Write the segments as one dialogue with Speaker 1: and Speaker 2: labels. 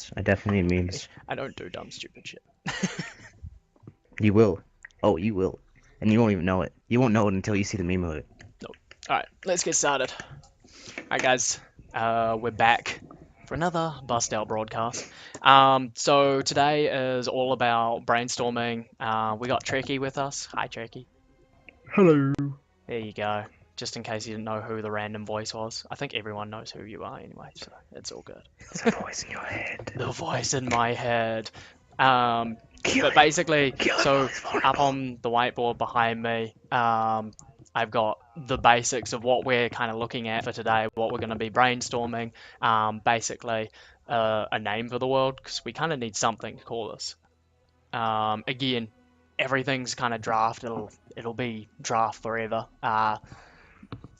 Speaker 1: memes. I definitely need memes.
Speaker 2: I don't do dumb, stupid shit.
Speaker 1: You will. Oh, you will. And you won't even know it. You won't know it until you see the meme of it.
Speaker 2: Nope. Alright, let's get started. Alright, guys. We're back for another Bust Out broadcast. So today is all about brainstorming. We got Trekkie with us. Hi, Trekkie.
Speaker 1: Hello.
Speaker 2: There you go. Just in case you didn't know who the random voice was. I think everyone knows who you are anyway, so it's all good.
Speaker 1: It's a voice in your head.
Speaker 2: The voice in my head. But
Speaker 1: Killing.
Speaker 2: basically,
Speaker 1: Killing
Speaker 2: so
Speaker 1: while he's vulnerable.
Speaker 2: up on the whiteboard behind me, I've got the basics of what we're kind of looking at for today, what we're going to be brainstorming. Basically, a name for the world, because we kind of need something to call this. Again, everything's kind of draft. It'll be draft forever.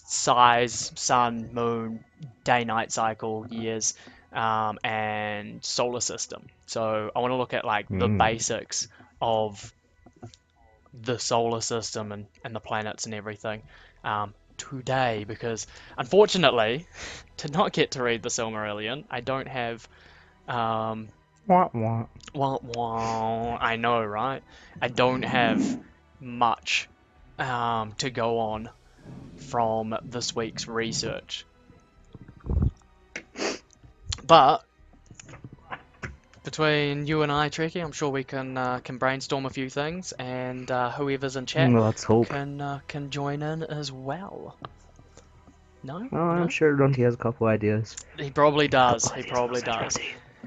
Speaker 2: Size, sun, moon, day-night cycle, years, and solar system. So I want to look at like the basics of the solar system and the planets and everything today, because unfortunately, to not get to read the Silmarillion, I don't have
Speaker 1: Wah, wah.
Speaker 2: wah, I know, right? I don't have much to go on from this week's research. But between you and I, Trekkie, I'm sure we can brainstorm a few things, and whoever's in chat
Speaker 1: Let's hope.
Speaker 2: can join in as well. No?
Speaker 1: Well, I'm
Speaker 2: No?
Speaker 1: sure Runty has a couple ideas.
Speaker 2: He probably does. He probably does.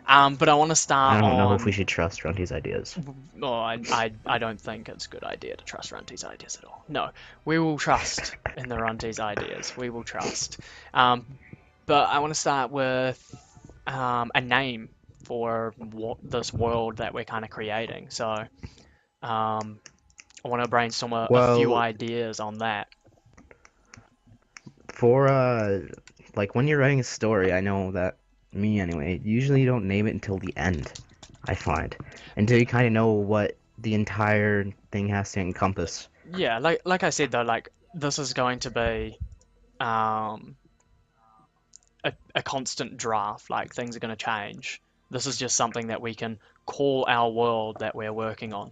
Speaker 2: But I want to start
Speaker 1: I don't know
Speaker 2: on.
Speaker 1: if we should trust Runty's ideas.
Speaker 2: Oh, I don't think it's a good idea to trust Runty's ideas at all. No, we will trust in the Runty's ideas. We will trust. But I want to start with a name for this world that we're kind of creating. So I want to brainstorm a few ideas on that.
Speaker 1: For like when you're writing a story, I know that me anyway, usually you don't name it until the end, I find. Until you kind of know what the entire thing has to encompass.
Speaker 2: Yeah, like I said though, like this is going to be a constant draft. Like things are going to change. This is just something that we can call our world that we're working on.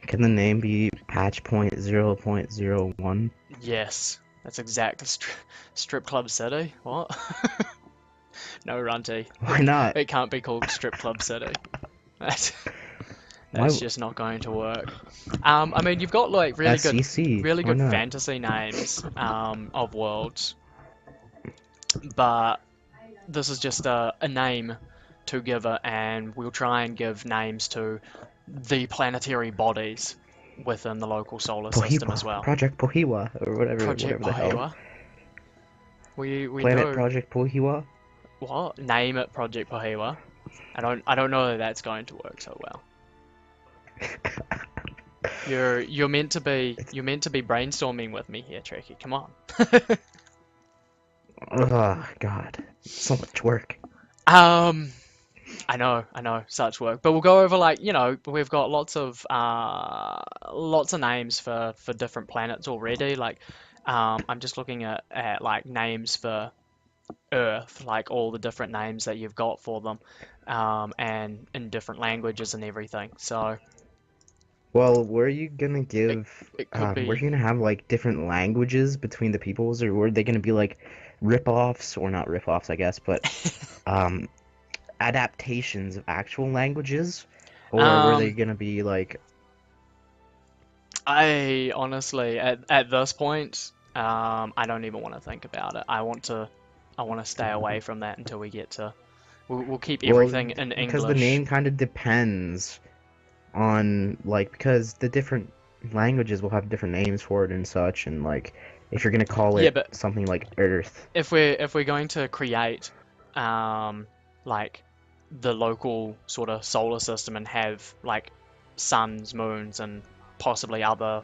Speaker 1: Can the name be patch point 0.01?
Speaker 2: Yes, that's exactly Strip Club City. What? No, Runty.
Speaker 1: Why not?
Speaker 2: It can't be called Strip Club City. That's
Speaker 1: Why?
Speaker 2: just not going to work. I mean, you've got like really
Speaker 1: SEC.
Speaker 2: good
Speaker 1: Why not?
Speaker 2: fantasy names of worlds, but this is just a name to give it, and we'll try and give names to the planetary bodies within the local solar system as well.
Speaker 1: Project Pohewa, or whatever,
Speaker 2: Project
Speaker 1: whatever the hell.
Speaker 2: Pohewa. We
Speaker 1: Planet
Speaker 2: do.
Speaker 1: Project Pohewa?
Speaker 2: What? Name it Project Pohewa. I don't know that that's going to work so well. You're meant to be brainstorming with me here, Trekkie. Come on.
Speaker 1: Oh God, so much work.
Speaker 2: I know, such work. But we'll go over like, we've got lots of names for different planets already. Like, I'm just looking at like names for Earth, like all the different names that you've got for them, and in different languages and everything. So
Speaker 1: Well, were you gonna give,
Speaker 2: it could be.
Speaker 1: were you gonna have like different languages between the peoples, or were they gonna be like rip-offs, or not rip-offs, I guess, but adaptations of actual languages, or were they gonna be like?
Speaker 2: I honestly, at this point, I don't even want to think about it. I want to stay away from that until we get to. We'll keep everything in English.
Speaker 1: Because the name kind of depends on like, because the different languages will have different names for it and such, and like if you're gonna call it something like Earth.
Speaker 2: If we're going to create like the local sort of solar system and have like suns, moons, and possibly other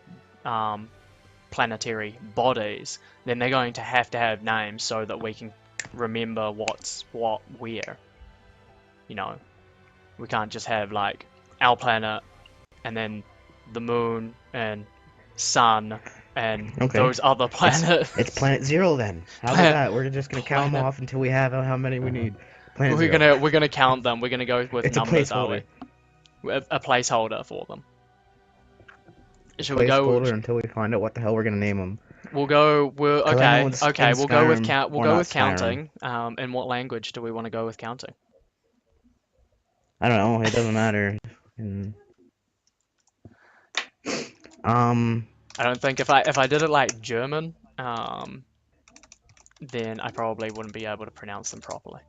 Speaker 2: planetary bodies, then they're going to have names so that we can remember what's what where. We can't just have like our planet and then the moon and sun and those other planets.
Speaker 1: It's Planet Zero then. How about that? We're just gonna count them off until we have how many we need. Planet
Speaker 2: We're
Speaker 1: Zero.
Speaker 2: gonna count them. We're gonna go with
Speaker 1: It's a
Speaker 2: numbers, are
Speaker 1: placeholder.
Speaker 2: we? A placeholder for them.
Speaker 1: A
Speaker 2: Should we go?
Speaker 1: placeholder until we find out what the hell we're gonna name them.
Speaker 2: We'll go. We'll
Speaker 1: Because I know
Speaker 2: okay.
Speaker 1: in
Speaker 2: We'll go with
Speaker 1: Skyrim,
Speaker 2: We'll
Speaker 1: or
Speaker 2: go
Speaker 1: not
Speaker 2: with
Speaker 1: Skyrim.
Speaker 2: counting. In what language do we want to go with counting?
Speaker 1: I don't know. It doesn't matter. Mm. Um.
Speaker 2: I don't think if I did it like German, then I probably wouldn't be able to pronounce them properly.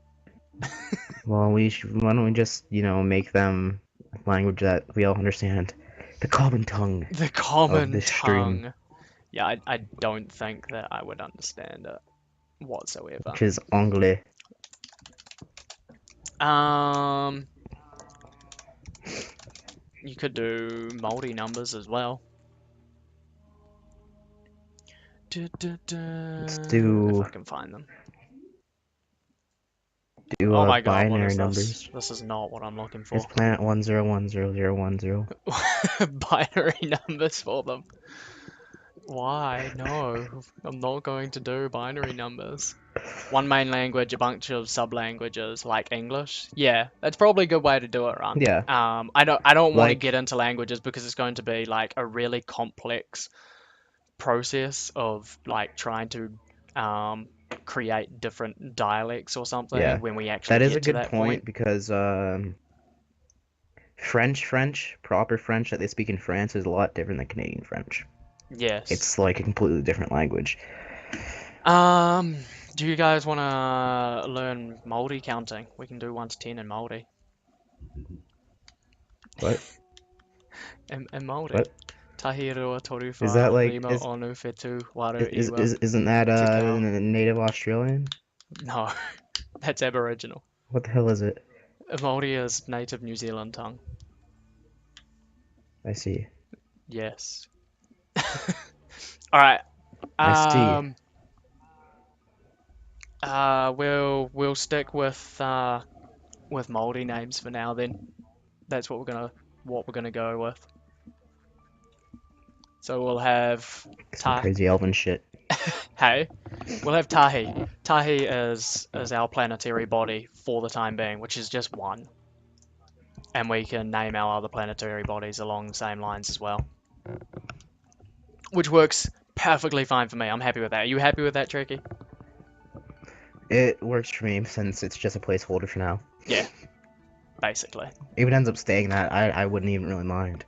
Speaker 1: Well, why don't we just, make them a language that we all understand, the common tongue
Speaker 2: The
Speaker 1: of
Speaker 2: common
Speaker 1: this stream,
Speaker 2: tongue. Yeah, I don't think that I would understand it whatsoever.
Speaker 1: which is anglais.
Speaker 2: Um, you could do multi numbers as well.
Speaker 1: Let's
Speaker 2: If
Speaker 1: do
Speaker 2: I can find them.
Speaker 1: do
Speaker 2: Oh my God, what
Speaker 1: binary
Speaker 2: is this?
Speaker 1: numbers.
Speaker 2: This is not what I'm looking
Speaker 1: It's
Speaker 2: for.
Speaker 1: planet 101010.
Speaker 2: Binary numbers for them. Why? No, I'm not going to do binary numbers. One main language, a bunch of sub-languages like English. Yeah, that's probably a good way to do it, Ron.
Speaker 1: Yeah,
Speaker 2: I don't want to get
Speaker 1: like
Speaker 2: into languages because it's going to be like a really complex process of like trying to create different dialects or something
Speaker 1: yeah,
Speaker 2: when we actually
Speaker 1: that is a
Speaker 2: get to
Speaker 1: good
Speaker 2: that point.
Speaker 1: point because French, proper French that they speak in France is a lot different than Canadian French.
Speaker 2: Yes.
Speaker 1: It's like a completely different language.
Speaker 2: Um, do you guys want to learn Māori counting? We can do 1 to 10 in Māori.
Speaker 1: What?
Speaker 2: In Māori.
Speaker 1: What?
Speaker 2: Tahi rua toru
Speaker 1: Is that
Speaker 2: wha,
Speaker 1: like
Speaker 2: rima onu whetū waru
Speaker 1: isn't that
Speaker 2: te kao.
Speaker 1: native Australian?
Speaker 2: No, that's Aboriginal.
Speaker 1: What the hell is it?
Speaker 2: Māori is native New Zealand tongue.
Speaker 1: I see.
Speaker 2: Yes. All right.
Speaker 1: I see.
Speaker 2: Um. We'll stick with Māori names for now. Then that's what we're gonna go with. So we'll have
Speaker 1: Some
Speaker 2: Ta.
Speaker 1: crazy elven shit.
Speaker 2: Hey, we'll have Tahi. Tahi is our planetary body for the time being, which is just one, and we can name our other planetary bodies along the same lines as well, which works perfectly fine for me. I'm happy with that. Are you happy with that, Tricky?
Speaker 1: It works for me since it's just a placeholder for now.
Speaker 2: Yeah, basically.
Speaker 1: If it ends up staying that, I wouldn't even really mind.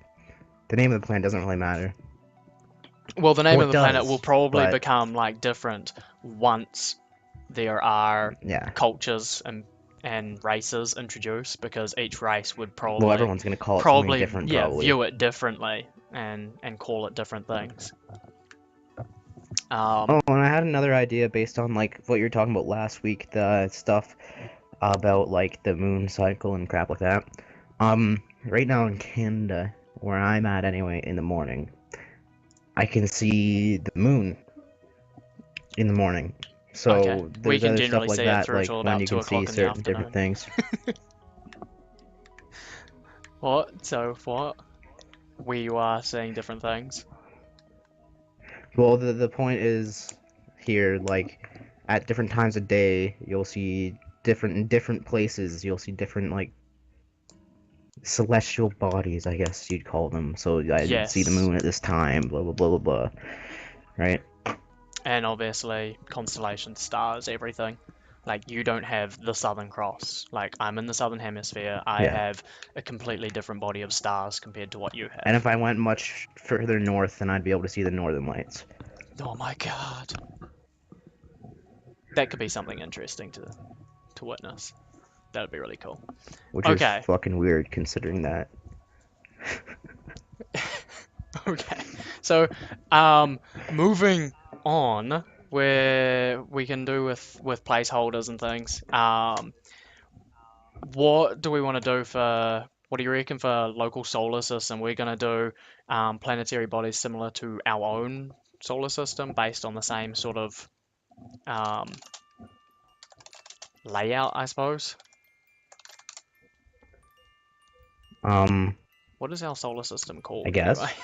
Speaker 1: The name of the planet doesn't really matter.
Speaker 2: Well, the name
Speaker 1: Well,
Speaker 2: of
Speaker 1: it
Speaker 2: the planet will
Speaker 1: does,
Speaker 2: probably
Speaker 1: but
Speaker 2: become like different once there are
Speaker 1: yeah.
Speaker 2: cultures and races introduced, because each race would
Speaker 1: Well, everyone's gonna call it something
Speaker 2: probably
Speaker 1: different,
Speaker 2: yeah
Speaker 1: probably.
Speaker 2: view it differently and call it different things.
Speaker 1: Oh, and I had another idea based on like what you were talking about last week, the stuff about like the moon cycle and crap like that. Right now in Canada, where I'm at anyway, in the morning, I can see the moon in the morning.
Speaker 2: Okay,
Speaker 1: So
Speaker 2: we
Speaker 1: there's
Speaker 2: can
Speaker 1: other stuff
Speaker 2: generally
Speaker 1: like
Speaker 2: see it
Speaker 1: that,
Speaker 2: through
Speaker 1: like
Speaker 2: till
Speaker 1: when
Speaker 2: about
Speaker 1: you
Speaker 2: two
Speaker 1: can see
Speaker 2: o'clock in the
Speaker 1: certain different
Speaker 2: afternoon.
Speaker 1: things.
Speaker 2: What? So what? We are seeing different things.
Speaker 1: Well, the point is here, like at different times of day, you'll see in different places. You'll see different like celestial bodies, I guess you'd call them. So I'd see the
Speaker 2: Yes,
Speaker 1: moon at this time, blah blah blah blah blah. Right?
Speaker 2: and obviously constellations, stars, everything. Like you don't have the Southern Cross. Like I'm in the Southern Hemisphere. I
Speaker 1: Yeah.
Speaker 2: have a completely different body of stars compared to what you
Speaker 1: And
Speaker 2: have.
Speaker 1: if I went much further north, then I'd be able to see the northern lights,
Speaker 2: Oh my God. That could be something interesting to witness. That would be really cool.
Speaker 1: which is
Speaker 2: Okay.
Speaker 1: fucking weird considering that.
Speaker 2: Okay. So, moving on, where we can do with placeholders and things. What do we want to do for? What do you reckon for local solar system? We're gonna do planetary bodies similar to our own solar system, based on the same sort of um, layout, I suppose.
Speaker 1: Um,
Speaker 2: What is our solar system
Speaker 1: I
Speaker 2: called anyway?
Speaker 1: guess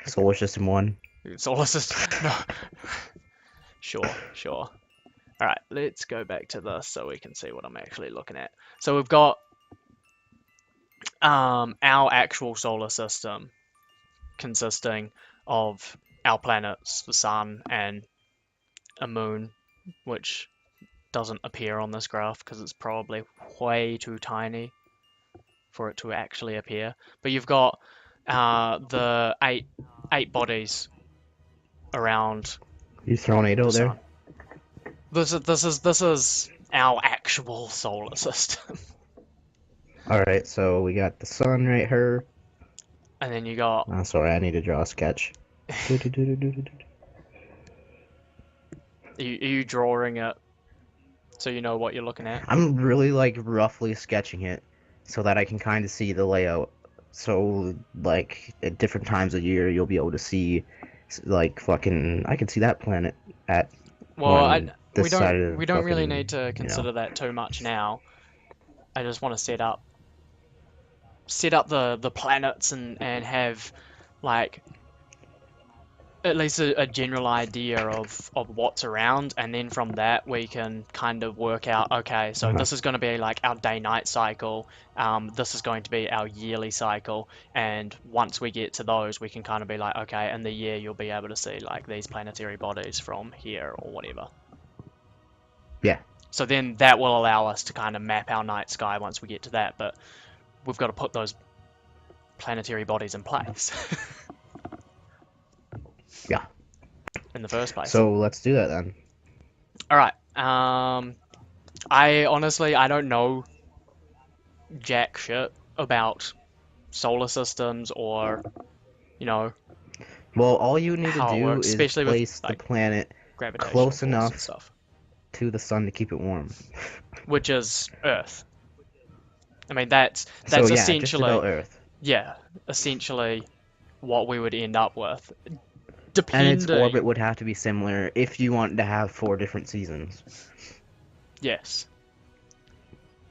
Speaker 1: solar system one.
Speaker 2: Solar system. No. Sure, sure. All right, let's go back to this so we can see what I'm actually looking at. So we've got our actual solar system consisting of our planets, the sun, and a moon, which doesn't appear on this graph because it's probably way too tiny for it to actually appear. But you've got the eight bodies around
Speaker 1: You tornado
Speaker 2: the
Speaker 1: there?
Speaker 2: sun. This is our actual solar system.
Speaker 1: Alright, so we got the sun right here.
Speaker 2: And then you got
Speaker 1: Oh, sorry, I need to draw a sketch.
Speaker 2: you drawing it so you know what you're looking at.
Speaker 1: I'm really like roughly sketching it so that I can kind of see the layout. So like at different times of year, you'll be able to see like fucking. I can see that planet at
Speaker 2: Well,
Speaker 1: on
Speaker 2: we
Speaker 1: this side
Speaker 2: don't
Speaker 1: of
Speaker 2: we don't really need
Speaker 1: fucking.
Speaker 2: to
Speaker 1: You know.
Speaker 2: consider that too much now. I just want to set up the planets and have like at least a general idea of what's around, and then from that we can kind of work out, okay, so
Speaker 1: Uh-huh.
Speaker 2: this is going to be like our day-night cycle, this is going to be our yearly cycle, and once we get to those, we can kind of be like, okay, in the year you'll be able to see like these planetary bodies from here or whatever.
Speaker 1: Yeah.
Speaker 2: So then that will allow us to kind of map our night sky once we get to that, but we've got to put those planetary bodies in place
Speaker 1: Yeah.
Speaker 2: in the first place.
Speaker 1: So let's do that then.
Speaker 2: All right. I honestly I don't know jack shit about solar systems or you know
Speaker 1: Well, all you need to
Speaker 2: how it
Speaker 1: do
Speaker 2: works,
Speaker 1: is
Speaker 2: especially with
Speaker 1: place the
Speaker 2: like
Speaker 1: planet
Speaker 2: gravitational
Speaker 1: close
Speaker 2: force and
Speaker 1: enough
Speaker 2: stuff,
Speaker 1: to the sun to keep it warm.
Speaker 2: which is Earth. I mean that's
Speaker 1: So yeah, just
Speaker 2: essentially
Speaker 1: about Earth.
Speaker 2: yeah, essentially what we would end up with,
Speaker 1: And its orbit
Speaker 2: depending.
Speaker 1: would have to be similar if you wanted to have 4 different seasons.
Speaker 2: Yes.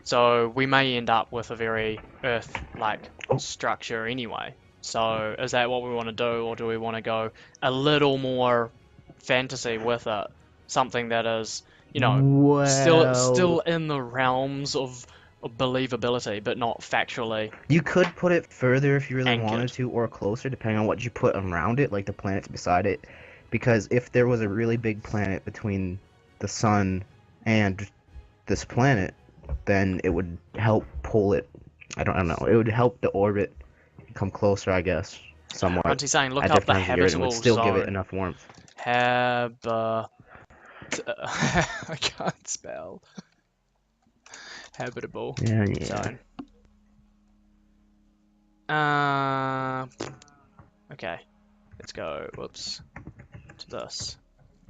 Speaker 2: So we may end up with a very Earth-like
Speaker 1: Oh,
Speaker 2: structure anyway. So is that what we want to do, or do we want to go a little more fantasy with it? Something that is, still
Speaker 1: well,
Speaker 2: in the realms of believability, but not factually
Speaker 1: you could put it further if you really wanted
Speaker 2: anchored.
Speaker 1: to, or closer, depending on what you put around it, like the planets beside it. Because if there was a really big planet between the sun and this planet, then it would help pull it. I don't know. It would help the orbit come closer, I guess, somewhat
Speaker 2: Runty's saying, look
Speaker 1: at
Speaker 2: up the
Speaker 1: different times of year, and would
Speaker 2: habitable
Speaker 1: still give it
Speaker 2: zone.
Speaker 1: enough warmth.
Speaker 2: I can't spell. Habitable
Speaker 1: Yeah, yeah.
Speaker 2: zone. Okay. Let's go. Whoops. To this.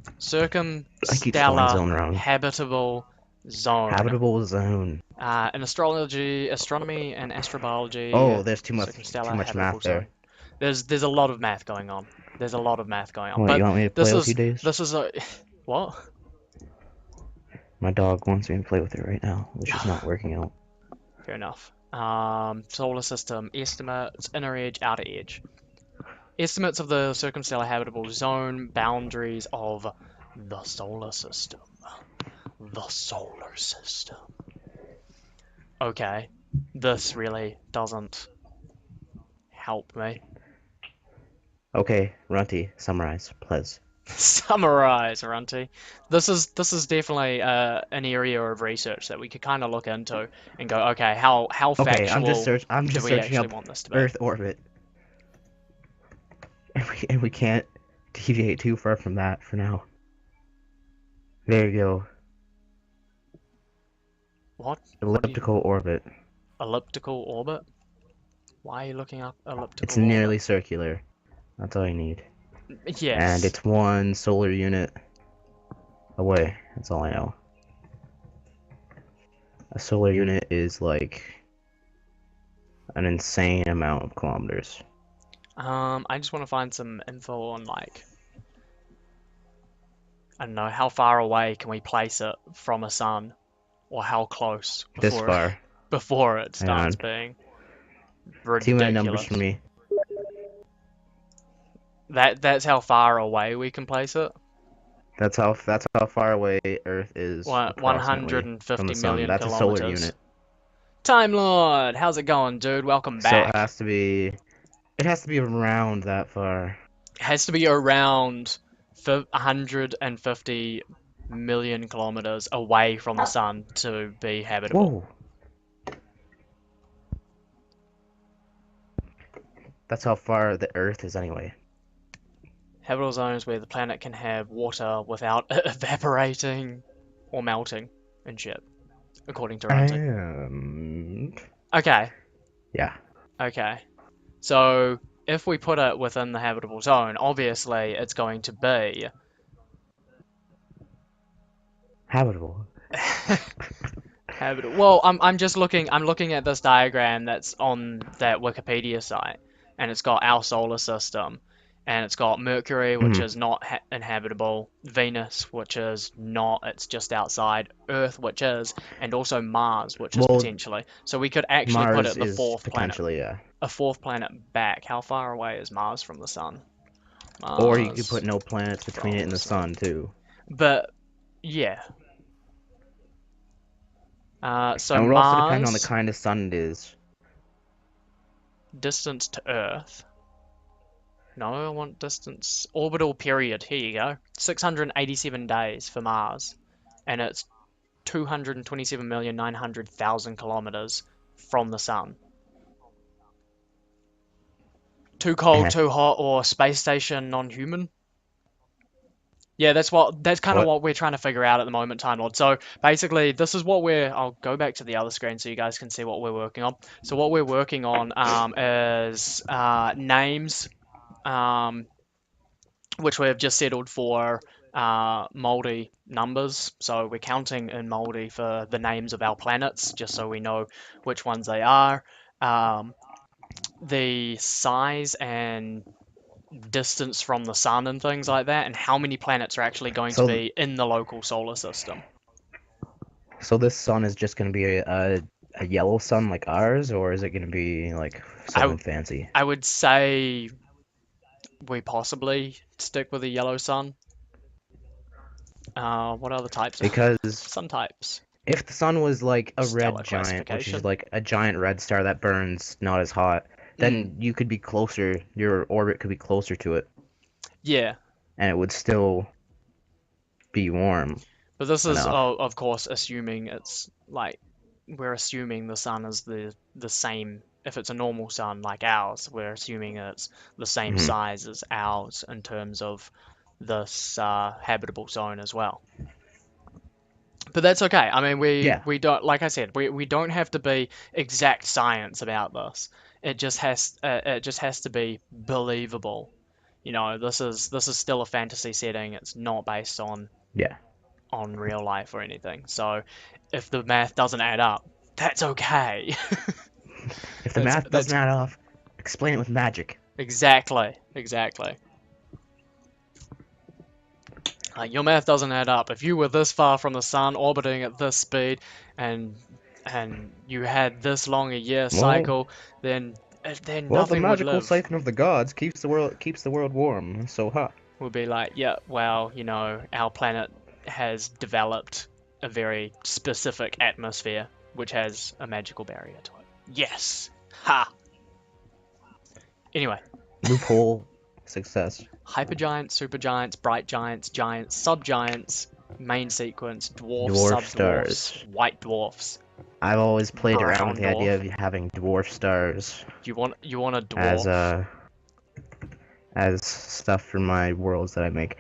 Speaker 1: I keep spelling
Speaker 2: Circumstellar
Speaker 1: zone wrong.
Speaker 2: habitable zone.
Speaker 1: Habitable zone.
Speaker 2: In astrology, astronomy, and astrobiology,
Speaker 1: Oh, there's too
Speaker 2: circumstellar
Speaker 1: much
Speaker 2: habitable
Speaker 1: math there.
Speaker 2: zone. There's a lot of math going on. There's a lot of math going on.
Speaker 1: What, you
Speaker 2: But
Speaker 1: want me to play
Speaker 2: this
Speaker 1: with you,
Speaker 2: is
Speaker 1: Days?
Speaker 2: this is a what?
Speaker 1: My dog wants me to play with it right now, which is not working out.
Speaker 2: Fair enough. Solar system estimates, inner edge, outer edge. Estimates of the circumstellar habitable zone, boundaries of the solar system. The solar system. Okay, this really doesn't help me.
Speaker 1: Okay, Runty, summarize, please.
Speaker 2: Summarize, Runty. This is definitely an area of research that we could kind of look into and go, okay, how
Speaker 1: Okay,
Speaker 2: factual
Speaker 1: I'm
Speaker 2: do
Speaker 1: just
Speaker 2: we
Speaker 1: searching
Speaker 2: actually
Speaker 1: up
Speaker 2: want this to be?
Speaker 1: Earth orbit, and we can't deviate too far from that for now. There you go.
Speaker 2: What? What do you
Speaker 1: Elliptical orbit.
Speaker 2: elliptical orbit? Why are you looking up
Speaker 1: It's
Speaker 2: elliptical orbit?
Speaker 1: nearly circular. That's all you need. And
Speaker 2: Yes.
Speaker 1: it's 1 solar unit away. That's all I know. A solar unit is like an insane amount of kilometers.
Speaker 2: I just want to find some info on like, I don't know, how far away can we place it from a sun, or how close
Speaker 1: This
Speaker 2: before
Speaker 1: far.
Speaker 2: before it
Speaker 1: Hang
Speaker 2: starts
Speaker 1: on.
Speaker 2: being
Speaker 1: Too many numbers for
Speaker 2: ridiculous.
Speaker 1: me.
Speaker 2: That's how far away we can place it.
Speaker 1: That's how far away Earth is approximately from
Speaker 2: 150
Speaker 1: the sun.
Speaker 2: million
Speaker 1: That's a solar
Speaker 2: kilometers.
Speaker 1: unit.
Speaker 2: Time Lord, how's it going, dude? Welcome
Speaker 1: So it
Speaker 2: back.
Speaker 1: has to be it has to be around that far.
Speaker 2: Has to be around 150 million kilometers away from the sun to be habitable.
Speaker 1: Whoa. That's how far the Earth is anyway.
Speaker 2: Habitable zones where the planet can have water without evaporating or melting and shit, according to Runty.
Speaker 1: And
Speaker 2: Okay,
Speaker 1: yeah,
Speaker 2: okay. So if we put it within the habitable zone, obviously it's going to be
Speaker 1: habitable.
Speaker 2: habitable. Well, I'm just looking. I'm looking at this diagram that's on that Wikipedia site, and it's got our solar system, and it's got Mercury, which
Speaker 1: Mhm.
Speaker 2: is not inhabitable, Venus, which is not. It's just outside. Earth, which is, and also Mars, which is
Speaker 1: Well,
Speaker 2: potentially. So we could actually put
Speaker 1: Mars
Speaker 2: it the
Speaker 1: is
Speaker 2: fourth planet,
Speaker 1: potentially, yeah.
Speaker 2: a fourth planet back. How far away is Mars from the sun?
Speaker 1: Or you could
Speaker 2: Mars
Speaker 1: put no planets between it
Speaker 2: from
Speaker 1: and
Speaker 2: the
Speaker 1: the
Speaker 2: sun.
Speaker 1: sun too.
Speaker 2: But yeah. So
Speaker 1: And it would also depend on the
Speaker 2: Mars,
Speaker 1: kind of sun it is.
Speaker 2: distance to Earth. No, I want distance. Orbital period. Here you go. 687 days for Mars. And it's 227,900,000 kilometers from the sun. Too cold,
Speaker 1: Eh.
Speaker 2: too hot, or space station non-human? Yeah, that's kind of
Speaker 1: What?
Speaker 2: what we're trying to figure out at the moment, Time Lord. So basically, this is what I'll go back to the other screen so you guys can see what we're working on. So what we're working on is names, um, which we've just settled for Moldy numbers. So we're counting in Moldy for the names of our planets, just so we know which ones they are. Um, the size and distance from the sun and things like that, and how many planets are actually going to
Speaker 1: So
Speaker 2: be in the local solar system.
Speaker 1: so this sun is just gonna be a yellow sun like ours, or is it gonna be like
Speaker 2: I
Speaker 1: something fancy?
Speaker 2: I would say we possibly stick with a yellow sun. What other types?
Speaker 1: Because
Speaker 2: Sun types.
Speaker 1: if the sun was like a red
Speaker 2: Stellar
Speaker 1: giant, which is
Speaker 2: classification.
Speaker 1: like a giant red star that burns not as hot,
Speaker 2: Mm,
Speaker 1: then you could be closer, your orbit could be closer to it,
Speaker 2: yeah,
Speaker 1: and it would still be warm
Speaker 2: but this is
Speaker 1: enough.
Speaker 2: of course assuming it's like we're assuming the sun is the same. If it's a normal sun like ours, we're assuming it's the same
Speaker 1: Hmm.
Speaker 2: size as ours in terms of this habitable zone as well. But that's okay. I mean,
Speaker 1: Yeah,
Speaker 2: we don't, like I said, we don't have to be exact science about this. It just has to be believable. You know, this is still a fantasy setting. It's not based
Speaker 1: yeah.
Speaker 2: on real life or anything. So if the math doesn't add up, that's okay.
Speaker 1: If the
Speaker 2: That's
Speaker 1: math doesn't
Speaker 2: that's
Speaker 1: add off, explain it with magic.
Speaker 2: exactly. Like your math doesn't add up. If you were this far from the sun, orbiting at this speed, and you had this long a year
Speaker 1: Well,
Speaker 2: cycle, then
Speaker 1: well, the
Speaker 2: nothing would
Speaker 1: magical
Speaker 2: live.
Speaker 1: siphon of the gods keeps the world warm. So ha.
Speaker 2: We'll be like, yeah, well, our planet has developed a very specific atmosphere, which has a magical barrier to it. Yes, ha. Anyway,
Speaker 1: Loophole success.
Speaker 2: hypergiants, supergiants, bright giants, giants, subgiants, main sequence, dwarfs,
Speaker 1: Dwarf
Speaker 2: subdwarfs,
Speaker 1: stars.
Speaker 2: white dwarfs,
Speaker 1: I've always played around with
Speaker 2: brown
Speaker 1: the idea
Speaker 2: dwarf.
Speaker 1: of having dwarf stars
Speaker 2: You want a
Speaker 1: as
Speaker 2: dwarf?
Speaker 1: as stuff for my worlds that I make.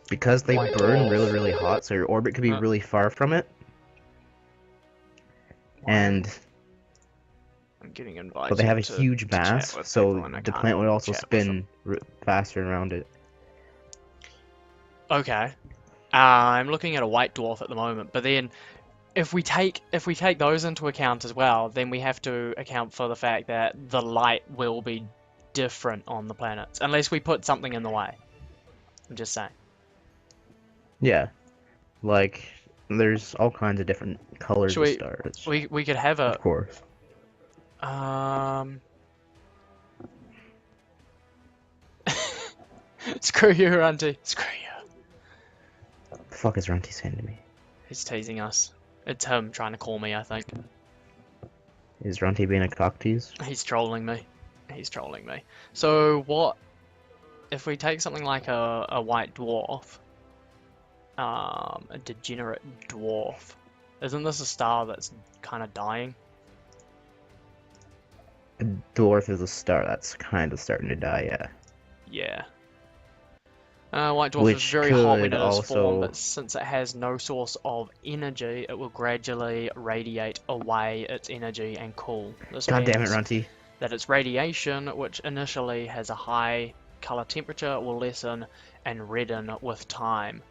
Speaker 1: Because they
Speaker 2: White
Speaker 1: burn really,
Speaker 2: dwarf.
Speaker 1: really hot, so your orbit could be
Speaker 2: Uh,
Speaker 1: really far from it,
Speaker 2: why?
Speaker 1: and
Speaker 2: I'm getting
Speaker 1: but they have
Speaker 2: invited
Speaker 1: a huge
Speaker 2: to chat
Speaker 1: mass,
Speaker 2: with
Speaker 1: so
Speaker 2: people and I
Speaker 1: the
Speaker 2: can't
Speaker 1: planet would also
Speaker 2: chat with them.
Speaker 1: spin faster around it.
Speaker 2: Okay. I'm looking at a white dwarf at the moment, but then if we take those into account as well, then we have to account for the fact that the light will be different on the planets, unless we put something in the way. I'm just saying.
Speaker 1: Yeah, like there's all kinds of different colors
Speaker 2: Should
Speaker 1: of
Speaker 2: we
Speaker 1: stars,
Speaker 2: we could have
Speaker 1: of
Speaker 2: a
Speaker 1: course.
Speaker 2: um screw you, Auntie. Screw you.
Speaker 1: The fuck is Runty saying to me?
Speaker 2: He's teasing us. It's him trying to call me, I think.
Speaker 1: Is Runty being a cock tease?
Speaker 2: He's trolling me. He's trolling me. So what if we take something like a white dwarf, a degenerate dwarf? Isn't this a star that's kind of dying?
Speaker 1: A dwarf is a star that's kind of starting to die, yeah.
Speaker 2: Yeah. White dwarf is
Speaker 1: Which
Speaker 2: very hot when
Speaker 1: could
Speaker 2: it is formed,
Speaker 1: also...
Speaker 2: but since it has no source of energy, it will gradually radiate away its energy and cool. This
Speaker 1: God damn it,
Speaker 2: means
Speaker 1: Runty.
Speaker 2: that its radiation, which initially has a high color temperature, will lessen and redden with time.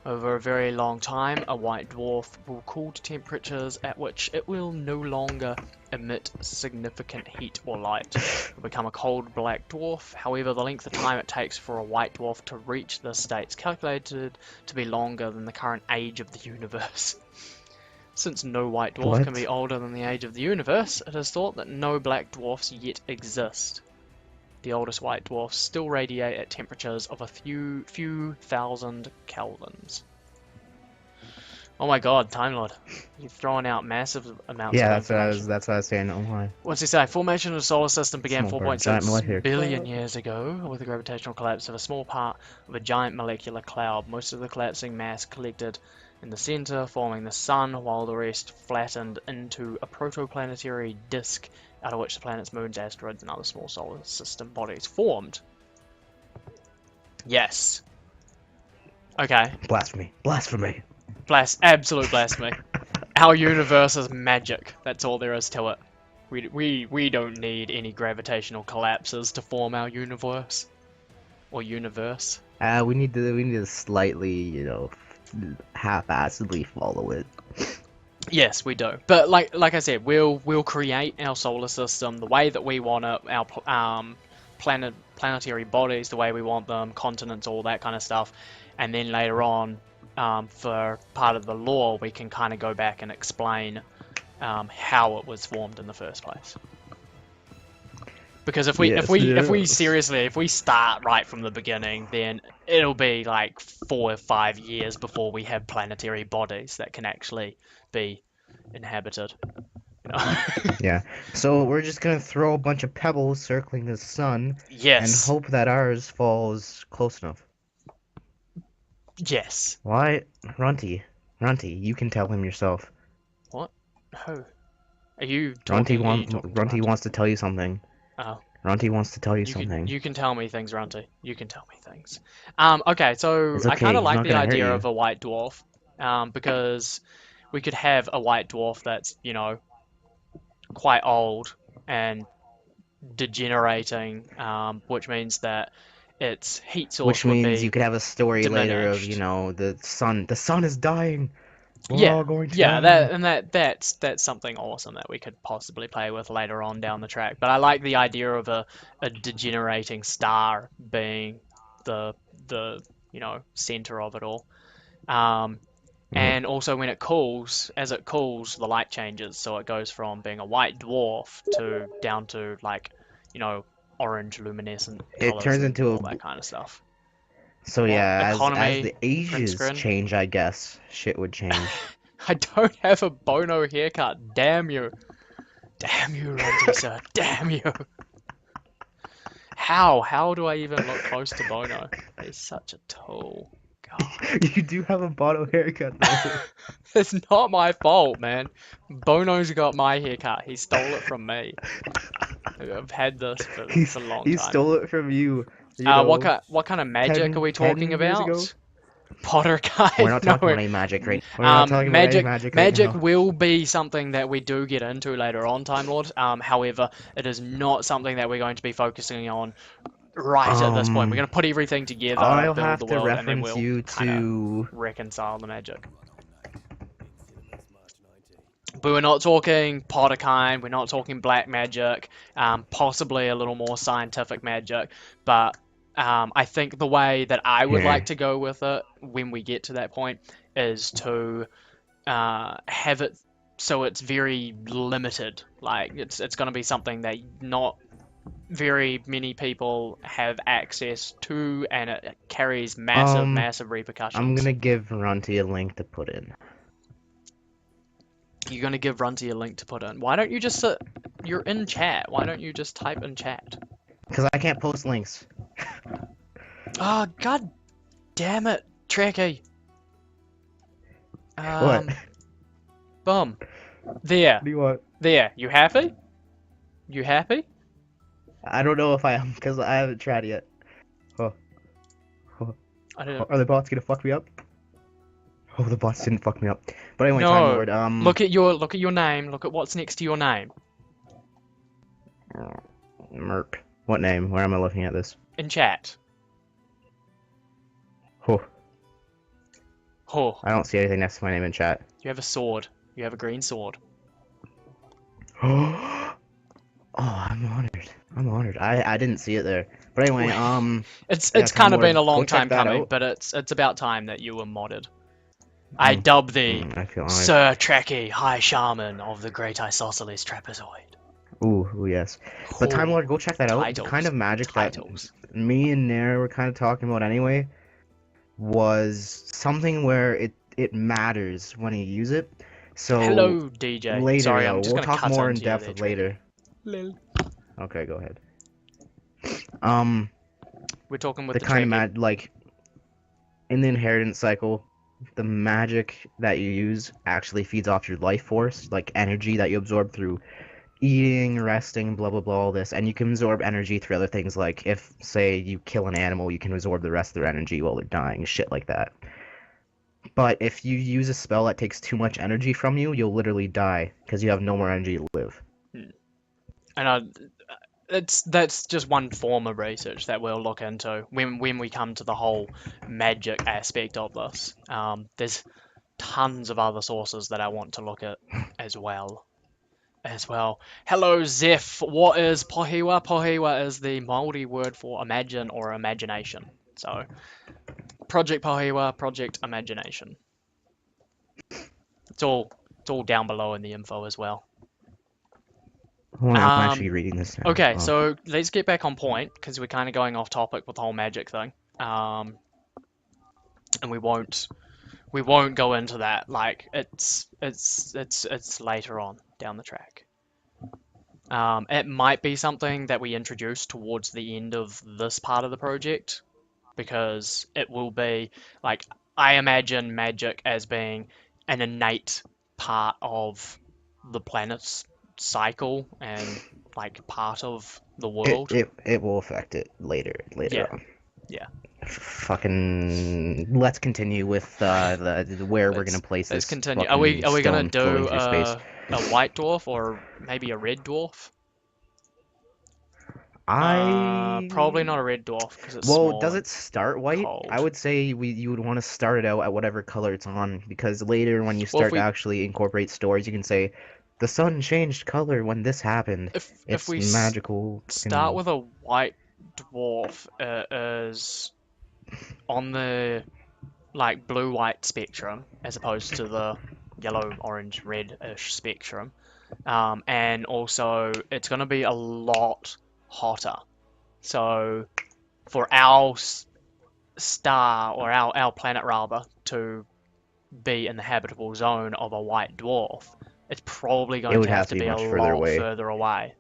Speaker 2: Over a very long time, a white dwarf will cool to temperatures at which it will no longer emit significant heat or light. It will become a cold black dwarf. However, the length of time it takes for a white dwarf to reach this state is calculated to be longer than the current age of the universe. Since no white dwarf can be
Speaker 1: What?
Speaker 2: older than the age of the universe, it is thought that no black dwarfs yet exist. The oldest white dwarfs still radiate at temperatures of a few thousand kelvins. Oh my god, Time Lord. You've thrown out massive amounts
Speaker 1: Yeah,
Speaker 2: of information.
Speaker 1: that's what I was saying. Oh my.
Speaker 2: What's he say? Formation of the solar system began
Speaker 1: Small bird, giant
Speaker 2: 4.6
Speaker 1: molecular
Speaker 2: billion
Speaker 1: cloud.
Speaker 2: years ago with the gravitational collapse of a small part of a giant molecular cloud. Most of the collapsing mass collected in the center, forming the sun, while the rest flattened into a protoplanetary disk out of which the planets, moons, asteroids, and other small solar system bodies formed. Yes. Okay.
Speaker 1: Blasphemy. Blasphemy.
Speaker 2: Absolute blasphemy. Our universe is magic. That's all there is to it. We don't need any gravitational collapses to form our universe. Or universe.
Speaker 1: We need to slightly, you know, half-assedly follow it.
Speaker 2: Yes, we do. But like I said, we'll create our solar system the way that we want it, our planetary bodies the way we want them, continents, all that kind of stuff, and then later on, for part of the lore, we can kind of go back and explain how it was formed in the first place. Because if we start right from the beginning, then it'll be like 4 or 5 years before we have planetary bodies that can actually be inhabited. You know?
Speaker 1: Yeah. So we're just gonna throw a bunch of pebbles circling the sun and
Speaker 2: Yes.
Speaker 1: hope that ours falls close enough.
Speaker 2: Yes.
Speaker 1: Why, Runty? Runty, you can tell him yourself.
Speaker 2: What? Who? Are you talking?
Speaker 1: Runty wants to tell you something.
Speaker 2: Oh.
Speaker 1: Runty wants to tell you something.
Speaker 2: You can tell me things, Runty. You can tell me things. Okay, so
Speaker 1: It's
Speaker 2: I
Speaker 1: okay,
Speaker 2: kind of
Speaker 1: he's
Speaker 2: like
Speaker 1: not
Speaker 2: the
Speaker 1: gonna hurt
Speaker 2: idea
Speaker 1: you.
Speaker 2: of a white dwarf, because we could have a white dwarf that's, you know, quite old and degenerating, which means that its heat source
Speaker 1: Which
Speaker 2: would
Speaker 1: means you
Speaker 2: be
Speaker 1: could have a story later of, you
Speaker 2: diminished.
Speaker 1: know, the sun is dying. We're
Speaker 2: Yeah,
Speaker 1: all going to
Speaker 2: yeah,
Speaker 1: die.
Speaker 2: that's something awesome that we could possibly play with later on down the track. But I like the idea of a degenerating star being the the you know center of it all. Um,
Speaker 1: Mhm.
Speaker 2: and also when it cools, as it cools, the light changes, so it goes from being a white dwarf to down to like, you know, orange luminescent
Speaker 1: It
Speaker 2: colors
Speaker 1: turns
Speaker 2: and
Speaker 1: into
Speaker 2: all
Speaker 1: a...
Speaker 2: that kind of stuff.
Speaker 1: So
Speaker 2: What?
Speaker 1: yeah, as
Speaker 2: Economy,
Speaker 1: the
Speaker 2: print
Speaker 1: ages
Speaker 2: screen.
Speaker 1: change, I guess, shit would change.
Speaker 2: I don't have a Bono haircut. Damn you. Damn you, Runty, sir. Damn you. How? How do I even look close to Bono? He's such a tool. God.
Speaker 1: You do have a bottle haircut though.
Speaker 2: It's not my fault, man. Bono's got my haircut. He stole it from me. I've had this for a long
Speaker 1: He
Speaker 2: time.
Speaker 1: stole it from you, you know,
Speaker 2: What kind of magic are
Speaker 1: 10,
Speaker 2: we talking
Speaker 1: 10 years ago.
Speaker 2: about? Potter
Speaker 1: We're
Speaker 2: guide?
Speaker 1: not
Speaker 2: No.
Speaker 1: talking about any magic right. We're not talking about any magic right
Speaker 2: Magic
Speaker 1: now.
Speaker 2: will be something that we do get into later on, Time Lord. However, it is not something that we're going to be focusing on right at this point. We're going to put everything together,
Speaker 1: I'll
Speaker 2: build the
Speaker 1: have to
Speaker 2: world, and then
Speaker 1: reference
Speaker 2: we'll
Speaker 1: you
Speaker 2: kind of
Speaker 1: to...
Speaker 2: reconcile the magic. But we're not talking Potter kind, we're not talking black magic, possibly a little more scientific magic, but I think the way that I would like
Speaker 1: Here.
Speaker 2: to go with it when we get to that point is to have it so it's very limited. Like it's going to be something that not very many people have access to, and it carries massive,
Speaker 1: Um,
Speaker 2: massive
Speaker 1: I'm
Speaker 2: repercussions.
Speaker 1: gonna give Runty a link to put in.
Speaker 2: You're gonna give Runty a link to put in. Why don't you just sit? You're in chat. Why don't you just type in chat?
Speaker 1: Because I can't post links.
Speaker 2: Oh, god damn it, Trekkie.
Speaker 1: What?
Speaker 2: Boom. There.
Speaker 1: What do you want?
Speaker 2: There. You happy? You happy?
Speaker 1: I don't know if I am, because I haven't tried yet. Oh, oh,
Speaker 2: I don't know.
Speaker 1: are the bots gonna fuck me up? Oh, the bots didn't fuck me up. But anyway, Time
Speaker 2: No.
Speaker 1: Lord,
Speaker 2: Look at your name. Look at what's next to your name.
Speaker 1: Merp. What name? Where am I looking at this?
Speaker 2: In chat.
Speaker 1: Oh,
Speaker 2: Oh.
Speaker 1: I don't see anything next to my name in chat.
Speaker 2: You have a sword. You have a green sword.
Speaker 1: Oh, I'm honored. I'm honored. I didn't see it there. But anyway, yeah,
Speaker 2: It's
Speaker 1: Time
Speaker 2: kind of been
Speaker 1: Lord,
Speaker 2: a
Speaker 1: go
Speaker 2: long
Speaker 1: check
Speaker 2: time
Speaker 1: that
Speaker 2: coming,
Speaker 1: out.
Speaker 2: but it's about time that you were modded. I
Speaker 1: Mm,
Speaker 2: dub thee
Speaker 1: I feel honored.
Speaker 2: Sir Trekkie, High Shaman of the Great Isosceles Trapezoid.
Speaker 1: Ooh, yes. But Time
Speaker 2: Oh,
Speaker 1: Lord, go check that out. The kind
Speaker 2: titles.
Speaker 1: of magic that
Speaker 2: Titles.
Speaker 1: me and Nair were kind of talking about anyway was something where it matters when you use it. So
Speaker 2: Hello, DJ.
Speaker 1: later
Speaker 2: Sorry, I'm
Speaker 1: though,
Speaker 2: just
Speaker 1: we'll
Speaker 2: gonna
Speaker 1: talk
Speaker 2: cut
Speaker 1: more in
Speaker 2: into you
Speaker 1: depth
Speaker 2: there, Trekkie.
Speaker 1: later.
Speaker 2: Lil.
Speaker 1: Okay, go ahead. Um,
Speaker 2: We're talking with
Speaker 1: the
Speaker 2: the
Speaker 1: kind of
Speaker 2: Trekkie.
Speaker 1: like in the inheritance cycle, the magic that you use actually feeds off your life force, like energy that you absorb through eating, resting, blah blah blah, all this, and you can absorb energy through other things like if, say, you kill an animal, you can absorb the rest of their energy while they're dying, shit like that. But if you use a spell that takes too much energy from you, you'll literally die because you have no more energy to live.
Speaker 2: Hmm. And that's just one form of research that we'll look into when we come to the whole magic aspect of this. There's tons of other sources that I want to look at as well. Hello, Zeph. What is Pohewa? Pohewa is the Māori word for imagine or imagination. So, Project Pohewa, Project Imagination. It's all down below in the info as well.
Speaker 1: Hold on, I'm
Speaker 2: Um,
Speaker 1: actually reading this now.
Speaker 2: okay,
Speaker 1: Oh.
Speaker 2: so let's get back on point because we're kind of going off topic with the whole magic thing. And we won't go into that. Like it's later on down the track. It might be something that we introduce towards the end of this part of the project because it will be like I imagine magic as being an innate part of the planet's cycle and like part of the
Speaker 1: It,
Speaker 2: world.
Speaker 1: it it will affect it later
Speaker 2: Yeah,
Speaker 1: on.
Speaker 2: yeah.
Speaker 1: Fucking let's continue with the where we're gonna
Speaker 2: Let's
Speaker 1: place
Speaker 2: let's
Speaker 1: this
Speaker 2: continue. Are we
Speaker 1: fucking
Speaker 2: are we gonna
Speaker 1: stone
Speaker 2: do
Speaker 1: floating through space.
Speaker 2: a white dwarf or maybe a red dwarf? Probably
Speaker 1: I
Speaker 2: not a red dwarf because it's
Speaker 1: Well,
Speaker 2: small
Speaker 1: does
Speaker 2: and
Speaker 1: it start white? I
Speaker 2: cold.
Speaker 1: would say you would want to start it out at whatever color it's on because later when you
Speaker 2: Well, if
Speaker 1: start to
Speaker 2: we
Speaker 1: actually incorporate stories, you can say the sun changed color when this happened.
Speaker 2: if
Speaker 1: It's
Speaker 2: we
Speaker 1: magical
Speaker 2: start
Speaker 1: fucking
Speaker 2: with a white dwarf, it is on the like blue-white spectrum as opposed to the yellow, orange, red-ish spectrum. And also it's going to be a lot hotter. So for our star or our planet rather to be in the habitable zone of a white dwarf, it's probably
Speaker 1: it
Speaker 2: going
Speaker 1: would
Speaker 2: to have
Speaker 1: have to
Speaker 2: to
Speaker 1: be
Speaker 2: be a
Speaker 1: much further
Speaker 2: lot
Speaker 1: away.
Speaker 2: further away.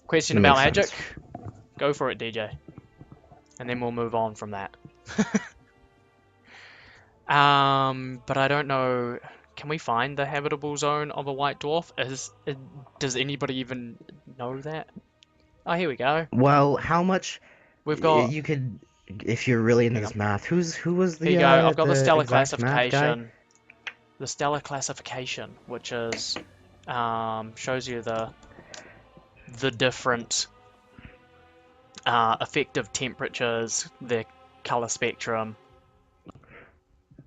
Speaker 2: Question
Speaker 1: It
Speaker 2: about
Speaker 1: makes
Speaker 2: magic?
Speaker 1: sense.
Speaker 2: Go for it, DJ. And then we'll move on from that. But I don't know. Can we find the habitable zone of a white dwarf? Does anybody even know that? Oh, here we go.
Speaker 1: Well, how much
Speaker 2: We've got.
Speaker 1: you could if you're really into
Speaker 2: Hang on.
Speaker 1: this math. Who was
Speaker 2: Here you go. I've got the
Speaker 1: the
Speaker 2: stellar
Speaker 1: exact math guy?
Speaker 2: classification. The stellar classification, which is shows you the different effective temperatures, the color spectrum,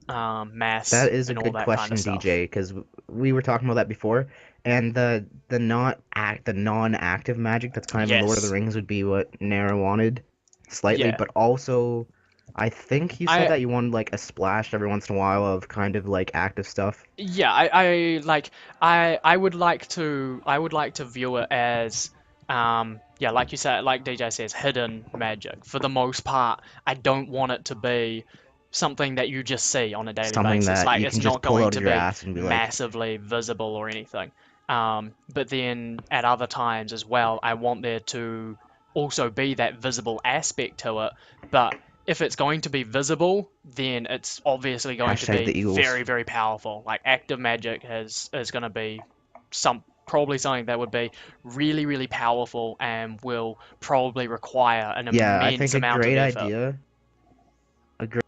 Speaker 2: mass,
Speaker 1: That is a
Speaker 2: and all
Speaker 1: good
Speaker 2: that kind of
Speaker 1: question,
Speaker 2: stuff.
Speaker 1: DJ, because we were talking about that before, and the non-active magic that's kind of in Lord of the
Speaker 2: Yes.
Speaker 1: Rings would be what Nara wanted, slightly,
Speaker 2: Yeah.
Speaker 1: but also I think you said
Speaker 2: I
Speaker 1: that you wanted like a splash every once in a while of kind of like active stuff.
Speaker 2: Yeah, I like I would like to view it as yeah, like you said, like DJ says, hidden magic. For the most part, I don't want it to be something that you just see on a daily
Speaker 1: Something
Speaker 2: basis.
Speaker 1: that
Speaker 2: Like
Speaker 1: you
Speaker 2: it's
Speaker 1: can just
Speaker 2: not
Speaker 1: pull
Speaker 2: going
Speaker 1: out
Speaker 2: to
Speaker 1: of your
Speaker 2: be
Speaker 1: ass and be like,
Speaker 2: massively visible or anything. But then at other times as well, I want there to also be that visible aspect to it, but if it's going to be visible, then it's obviously going to
Speaker 1: hashtag
Speaker 2: be
Speaker 1: the Eagles.
Speaker 2: very, very powerful. Like active magic is going to be probably something that would be really, really powerful and will probably require an
Speaker 1: Yeah, I
Speaker 2: immense
Speaker 1: think a
Speaker 2: amount of
Speaker 1: great
Speaker 2: effort.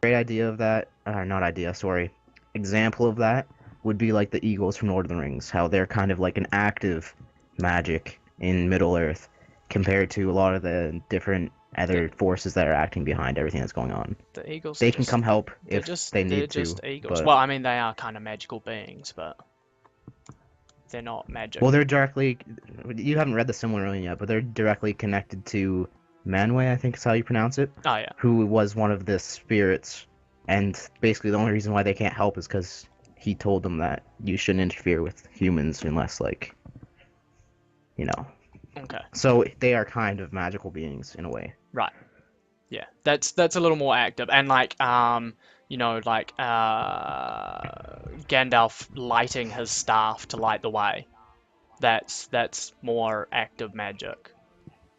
Speaker 1: idea, of that, not idea, sorry, example of that would be like the Eagles from Lord of the Rings, how they're kind of like an active magic in Middle Earth compared to a lot of the different
Speaker 2: The,
Speaker 1: other forces that are acting behind everything that's going on.
Speaker 2: the eagles are
Speaker 1: They can
Speaker 2: just
Speaker 1: come help
Speaker 2: they're
Speaker 1: if
Speaker 2: just
Speaker 1: they
Speaker 2: they're
Speaker 1: need to,
Speaker 2: just eagles.
Speaker 1: but
Speaker 2: Well, I mean they are kind of magical beings, but they're not magic.
Speaker 1: well, they're directly. You haven't read the Silmarillion yet, but they're directly connected to Manwë, I think is how you pronounce it,
Speaker 2: Oh yeah.
Speaker 1: who was one of the spirits, and basically the only reason why they can't help is because he told them that you shouldn't interfere with humans unless, like, you know.
Speaker 2: Okay.
Speaker 1: So they are kind of magical beings in a way.
Speaker 2: Right. Yeah, that's a little more active, and like like Gandalf lighting his staff to light the way. That's more active magic.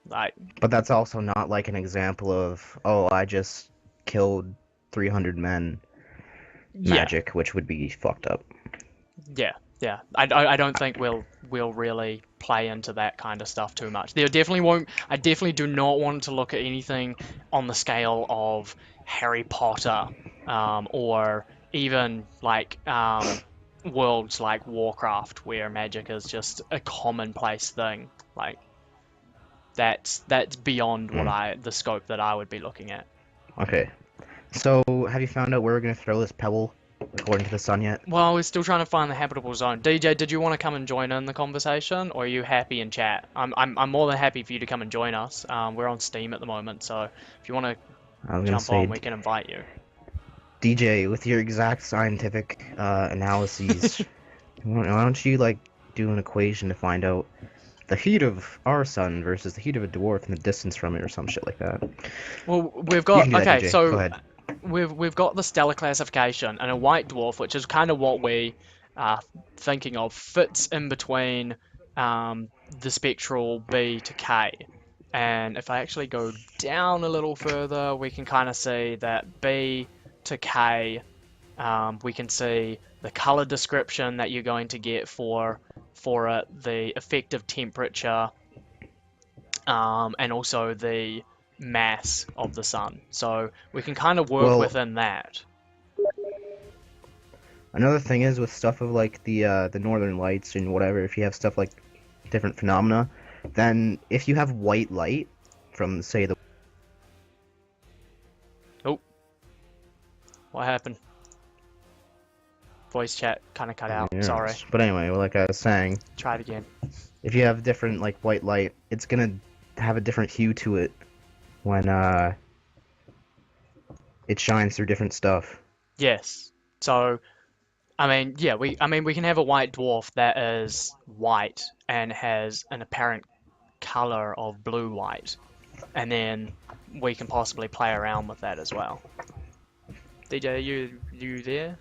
Speaker 2: Like
Speaker 1: But that's also not like an example of, oh, I just killed 300 men
Speaker 2: yeah,
Speaker 1: magic, which would be fucked up.
Speaker 2: yeah, yeah. I don't think we'll really play into that kind of stuff too much. There definitely won't. I definitely do not want to look at anything on the scale of Harry Potter, or even like worlds like Warcraft, where magic is just a commonplace thing. Like that's beyond what
Speaker 1: Mm.
Speaker 2: the scope that I would be looking at.
Speaker 1: Okay. So, have you found out where we're gonna throw this pebble according to the sun yet?
Speaker 2: Well, we're still trying to find the habitable zone. DJ, did you want to come and join in the conversation, or are you happy in chat? I'm more than happy for you to come and join us. We're on Steam at the moment, so if you want to
Speaker 1: I was gonna
Speaker 2: jump on,
Speaker 1: say,
Speaker 2: we can invite you.
Speaker 1: DJ, with your exact scientific analyses, why don't you like do an equation to find out the heat of our sun versus the heat of a dwarf and the distance from it, or some shit like that?
Speaker 2: Well, we've
Speaker 1: You
Speaker 2: got
Speaker 1: can do that,
Speaker 2: okay,
Speaker 1: DJ. Go
Speaker 2: so
Speaker 1: ahead.
Speaker 2: we've got the stellar classification, and a white dwarf, which is kind of what we are thinking of, fits in between the spectral B to K. And if I actually go down a little further, we can kind of see that B to K, we can see the color description that you're going to get for it, the effective temperature, and also the mass of the sun. So we can kind of work
Speaker 1: Well,
Speaker 2: within that.
Speaker 1: another thing is with stuff of like the northern lights and whatever, if you have stuff like different phenomena, then if you have white light from say the
Speaker 2: Oh, what happened? Voice chat kind of cut out. Sorry.
Speaker 1: yes. But anyway, like I was saying,
Speaker 2: Try it again.
Speaker 1: if you have different like white light, it's gonna have a different hue to it when it shines through different stuff.
Speaker 2: Yes. So, I mean, yeah, we can have a white dwarf that is white and has an apparent color of blue-white, and then we can possibly play around with that as well. DJ, you there?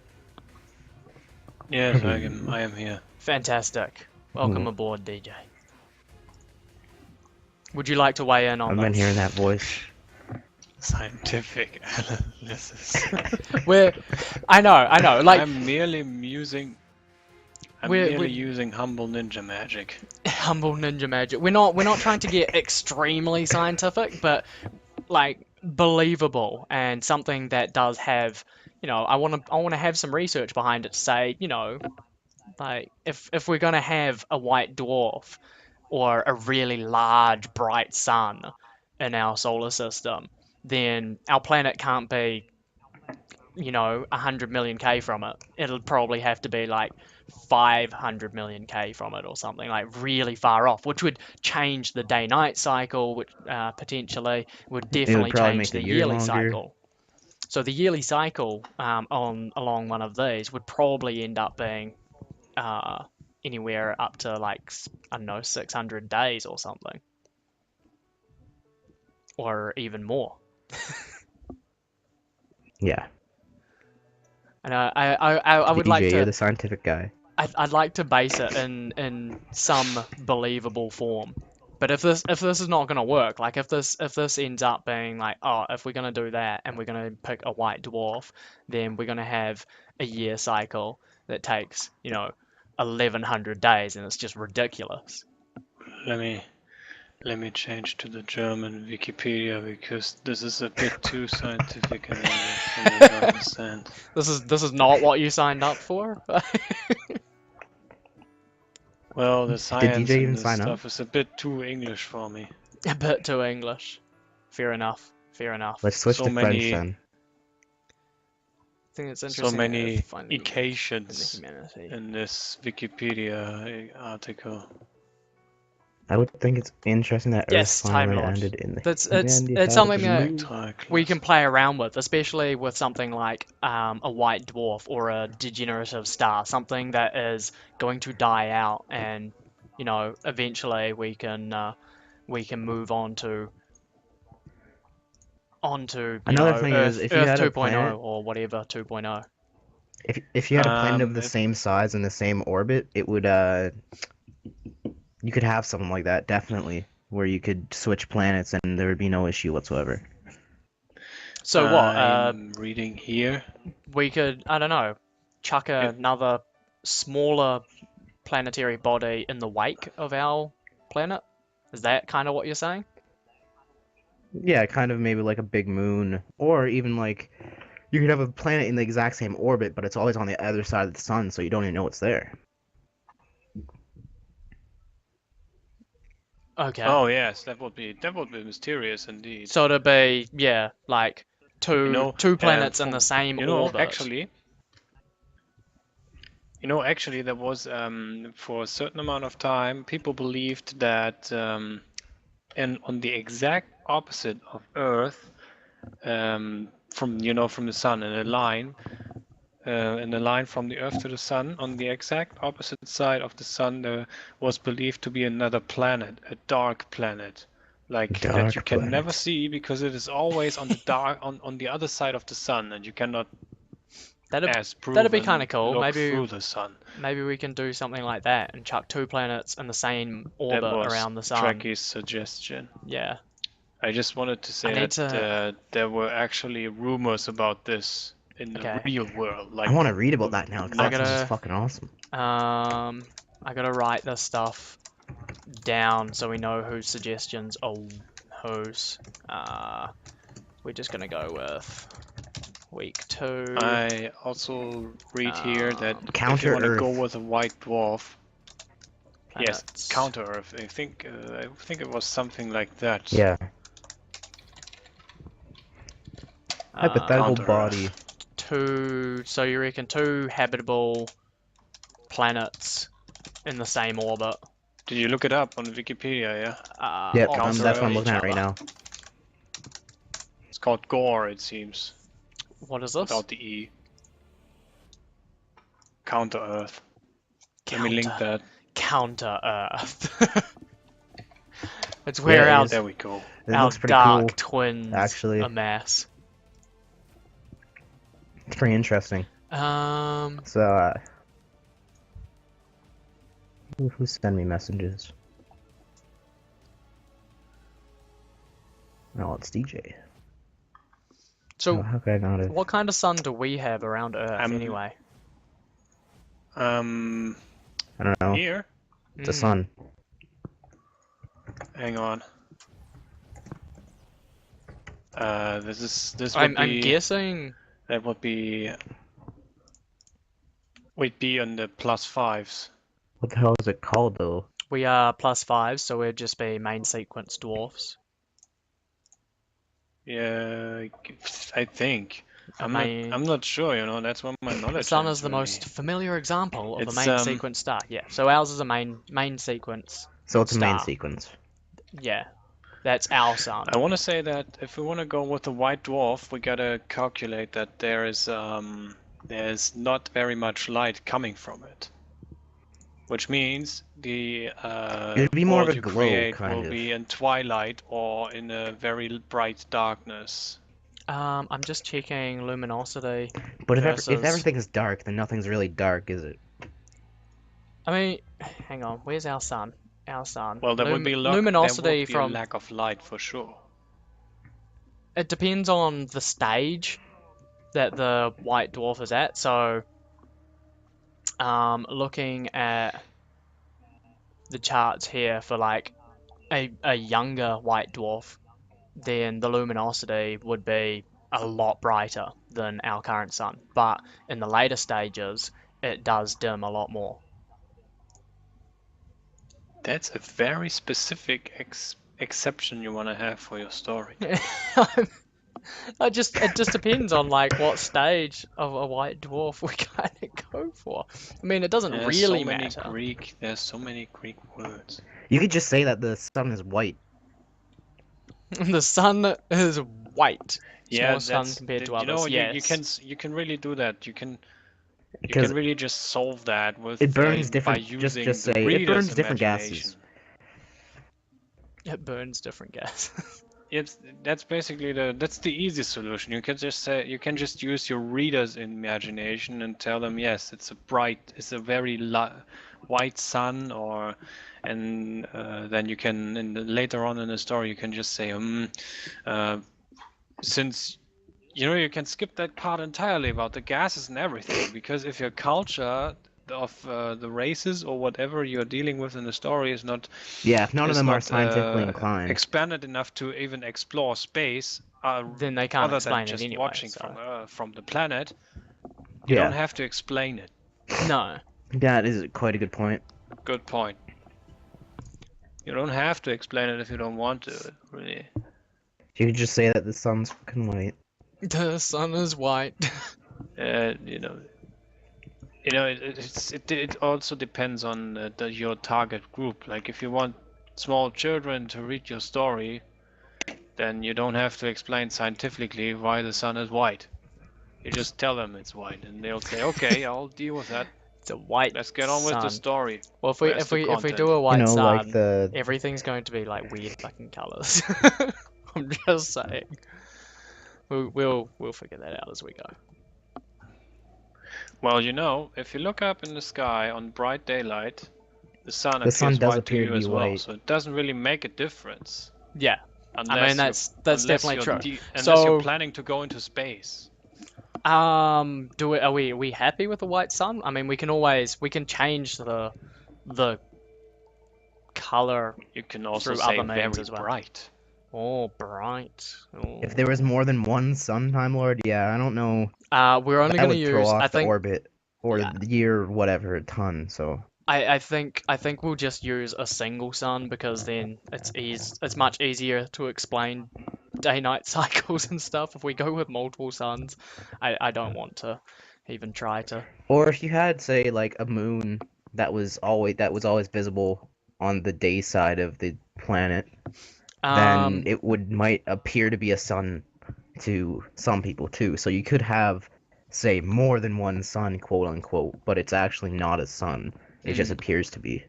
Speaker 3: Yes, I am here.
Speaker 2: Fantastic. Welcome aboard, DJ. Would you like to weigh in on
Speaker 1: I've been
Speaker 2: this?
Speaker 1: hearing that voice.
Speaker 3: Scientific analysis.
Speaker 2: I know. Like
Speaker 3: I'm merely using. I'm
Speaker 2: we're
Speaker 3: merely using humble ninja magic.
Speaker 2: humble ninja magic. We're not trying to get extremely scientific, but like believable and something that does have, I want to have some research behind it to say, like if we're gonna have a white dwarf or a really large bright sun in our solar system, then our planet can't be 100 million K from it. It'll probably have to be like 500 million K from it or something, like really far off, which would change the day-night cycle, which potentially would
Speaker 1: It would
Speaker 2: definitely
Speaker 1: probably
Speaker 2: change
Speaker 1: make the
Speaker 2: the
Speaker 1: year
Speaker 2: yearly
Speaker 1: longer.
Speaker 2: cycle. So the yearly cycle along one of these would probably end up being anywhere up to like, I don't know, 600 days or something, or even more.
Speaker 1: Yeah.
Speaker 2: And I would like
Speaker 1: DJ, you're
Speaker 2: to
Speaker 1: the scientific guy.
Speaker 2: I'd like to base it in some believable form. But if this is not gonna work, like if this ends up being like, oh, if we're gonna do that and we're gonna pick a white dwarf, then we're gonna have a year cycle that takes, 1100 days, and it's just ridiculous.
Speaker 3: Let me let me change to the German Wikipedia because this is a bit too scientific in English for me to understand.
Speaker 2: This is not what you signed up for.
Speaker 3: Well, the
Speaker 1: Did
Speaker 3: science
Speaker 1: DJ
Speaker 3: and
Speaker 1: even
Speaker 3: this
Speaker 1: sign up?
Speaker 3: stuff is a bit too English for me.
Speaker 2: A bit too English. Fair enough. Fair enough.
Speaker 1: Let's switch
Speaker 3: So
Speaker 1: to French
Speaker 3: many-
Speaker 1: then.
Speaker 2: I think it's
Speaker 3: So
Speaker 2: interesting.
Speaker 3: many
Speaker 2: finding
Speaker 3: occasions
Speaker 2: in the humanity.
Speaker 3: in this Wikipedia article.
Speaker 1: I would think it's interesting that
Speaker 2: Yes,
Speaker 1: Earth
Speaker 2: Time
Speaker 1: finally
Speaker 2: Lord.
Speaker 1: ended in the
Speaker 2: It's something that
Speaker 3: Electric
Speaker 2: we can play around with, especially with something like a white dwarf or a degenerative star, something that is going to die out, and eventually we can move on to
Speaker 1: Another thing
Speaker 2: Earth,
Speaker 1: is, if you
Speaker 2: Earth
Speaker 1: had a
Speaker 2: 2.0
Speaker 1: planet,
Speaker 2: or whatever 2.0.
Speaker 1: if you had a planet of the
Speaker 3: If-
Speaker 1: same size and the same orbit, it would you could have something like that, definitely, where you could switch planets and there would be no issue whatsoever.
Speaker 2: So what?
Speaker 3: I'm reading here.
Speaker 2: We could, I don't know, chuck another smaller planetary body in the wake of our planet? Is that kind of what you're saying?
Speaker 1: Yeah, kind of maybe like a big moon, or even like you could have a planet in the exact same orbit, but it's always on the other side of the sun, so you don't even know it's there.
Speaker 2: Okay.
Speaker 3: Oh yes, that would be mysterious indeed.
Speaker 2: So it'd be, yeah, like two planets in
Speaker 3: from-
Speaker 2: the same
Speaker 3: you know,
Speaker 2: orbit.
Speaker 3: actually, there was for a certain amount of time, people believed that and on the exact opposite of Earth, from the sun in a line from the Earth to the sun, on the exact opposite side of the sun, there was believed to be another planet, a dark planet, like that
Speaker 1: Dark
Speaker 3: you can never
Speaker 1: planet.
Speaker 3: see because it is always on the dark on the other side of the sun, and you cannot,
Speaker 2: That'd
Speaker 3: as proven,
Speaker 2: be kind of cool.
Speaker 3: look
Speaker 2: Maybe
Speaker 3: through the sun.
Speaker 2: we can do something like that and chuck two planets in the same orbit
Speaker 3: That was
Speaker 2: around the sun.
Speaker 3: Trekky's suggestion.
Speaker 2: Yeah.
Speaker 3: I just wanted to say
Speaker 2: need
Speaker 3: that there were actually rumors about this in the
Speaker 2: Okay.
Speaker 3: real world. Like
Speaker 1: I want to read about that now because
Speaker 2: I
Speaker 1: that sounds
Speaker 2: gotta-
Speaker 1: just fucking awesome.
Speaker 2: I gotta write this stuff down so we know whose suggestions are whose. We're just gonna go with week 2.
Speaker 3: I also read here that if you
Speaker 1: Counter
Speaker 3: want to go
Speaker 1: Earth.
Speaker 3: with a white dwarf, yes,
Speaker 2: planets.
Speaker 3: counter Earth. I think it was something like that.
Speaker 1: Yeah. Hypothetical
Speaker 3: Counter
Speaker 1: body.
Speaker 3: Earth.
Speaker 2: So you reckon 2 habitable planets in the same orbit?
Speaker 3: Did you look it up on Wikipedia? Yeah,
Speaker 1: Yeah,
Speaker 2: opposite
Speaker 1: that's what I'm
Speaker 2: each
Speaker 1: looking at right
Speaker 2: other.
Speaker 1: now.
Speaker 3: it's called Gore. It seems
Speaker 2: What is this?
Speaker 3: without the E. Counter Earth. Let me link that.
Speaker 2: Counter Earth. It's where
Speaker 1: Yeah,
Speaker 2: our,
Speaker 3: There we go.
Speaker 1: It
Speaker 2: our
Speaker 1: looks pretty
Speaker 2: dark
Speaker 1: cool.
Speaker 2: twins
Speaker 1: actually.
Speaker 2: amass.
Speaker 1: It's pretty interesting. So, who send me messages? Oh, it's DJ.
Speaker 2: So
Speaker 1: Oh, how could I not have?
Speaker 2: what kind of sun do we have around Earth anyway?
Speaker 1: I don't know.
Speaker 3: Here.
Speaker 1: The sun.
Speaker 3: Hang on. This would
Speaker 2: I'm
Speaker 3: be.
Speaker 2: guessing.
Speaker 3: That would be. We'd be on the +5s.
Speaker 1: What the hell is it called though?
Speaker 2: We are +5, so we'd just be main sequence dwarfs.
Speaker 3: Yeah, I think. I'm
Speaker 2: main-
Speaker 3: not sure. That's where my knowledge.
Speaker 2: The sun
Speaker 3: ends,
Speaker 2: is the
Speaker 3: really.
Speaker 2: most familiar example of a
Speaker 3: It's,
Speaker 2: main sequence star. Yeah, so ours is a main sequence.
Speaker 1: So it's a main
Speaker 2: Star.
Speaker 1: sequence.
Speaker 2: Yeah, That's our sun.
Speaker 3: I want to say that if we want to go with the white dwarf, we gotta calculate that there's not very much light coming from it, which means the
Speaker 1: It'd be more of
Speaker 3: world
Speaker 1: a
Speaker 3: you
Speaker 1: glow,
Speaker 3: create
Speaker 1: kind
Speaker 3: will
Speaker 1: of.
Speaker 3: be in twilight or in a very bright darkness.
Speaker 2: I'm just checking luminosity
Speaker 1: But if
Speaker 2: versus.
Speaker 1: everything's dark, then nothing's really dark, is it?
Speaker 2: I mean, hang on. Where's our sun? Our sun.
Speaker 3: Well, there would be
Speaker 2: Luminosity
Speaker 3: a
Speaker 2: from.
Speaker 3: lack of light for sure.
Speaker 2: It depends on the stage that the white dwarf is at. So, looking at the charts here for like a younger white dwarf, then the luminosity would be a lot brighter than our current sun. But in the later stages, it does dim a lot more.
Speaker 3: That's a very specific exception you want to have for your story.
Speaker 2: It just depends on like what stage of a white dwarf we kind of go for. I mean, it doesn't really matter.
Speaker 3: There's so many Greek words.
Speaker 1: You could just say that the sun is white.
Speaker 2: The sun is white.
Speaker 3: Yeah,
Speaker 2: Small sun compared to others. Yes.
Speaker 3: you can really do that. You can
Speaker 1: Because
Speaker 3: really just solve that with
Speaker 1: it burns
Speaker 3: by
Speaker 1: different.
Speaker 3: using
Speaker 1: Just
Speaker 3: the
Speaker 1: say it
Speaker 3: reader's
Speaker 1: burns different
Speaker 3: imagination.
Speaker 1: gases.
Speaker 2: It burns different gas.
Speaker 3: That's basically that's the easiest solution. You can just use your reader's imagination and tell them, yes, it's a very white sun, and then you can later on in the story you can just say, since you can skip that part entirely about the gases and everything, because if your culture of the races or whatever you're dealing with in the story is not
Speaker 1: if none of them are scientifically inclined,
Speaker 3: expanded enough to even explore space,
Speaker 2: then they can't
Speaker 3: other
Speaker 2: explain
Speaker 3: than just
Speaker 2: it anyway.
Speaker 3: watching
Speaker 2: So.
Speaker 3: from the planet, you don't have to explain it.
Speaker 2: No.
Speaker 1: That is quite a good point.
Speaker 3: Good point. You don't have to explain it if you don't want to, really.
Speaker 1: You could just say that the sun's fucking white.
Speaker 2: The sun is white.
Speaker 3: It also depends on your target group. Like if you want small children to read your story, then you don't have to explain scientifically why the sun is white. You just tell them it's white, and they'll say, "Okay, I'll deal with that.
Speaker 2: It's a white.
Speaker 3: Let's get on with the story."
Speaker 2: Well, if we do a white sun,
Speaker 1: like
Speaker 2: everything's going to be like weird fucking colors. I'm just saying. We'll figure that out as we go.
Speaker 3: Well, if you look up in the sky on bright daylight, the sun
Speaker 1: does
Speaker 3: white
Speaker 1: appear
Speaker 3: to
Speaker 1: to
Speaker 3: you
Speaker 1: be
Speaker 3: as well,
Speaker 1: white.
Speaker 3: so it doesn't really make a difference.
Speaker 2: Yeah, I mean that's definitely true.
Speaker 3: Unless you're planning to go into space.
Speaker 2: Are we happy with the white sun? I mean, we can change the color.
Speaker 3: You can also
Speaker 2: through
Speaker 3: say
Speaker 2: other means
Speaker 3: very
Speaker 2: as well.
Speaker 3: bright.
Speaker 2: Oh, bright. Oh.
Speaker 1: If there was more than one sun, Time Lord, I don't know.
Speaker 2: We're only going to use.
Speaker 1: Throw off
Speaker 2: I think
Speaker 1: the orbit or the year, or whatever, a ton. So.
Speaker 2: I think we'll just use a single sun because then it's much easier to explain day-night cycles and stuff. If we go with multiple suns, I don't want to even try to.
Speaker 1: Or if you had, say, like a moon that was always visible on the day side of the planet, then it might appear to be a sun to some people too. So you could have, say, more than one sun, quote unquote, but it's actually not a sun. It just appears to be.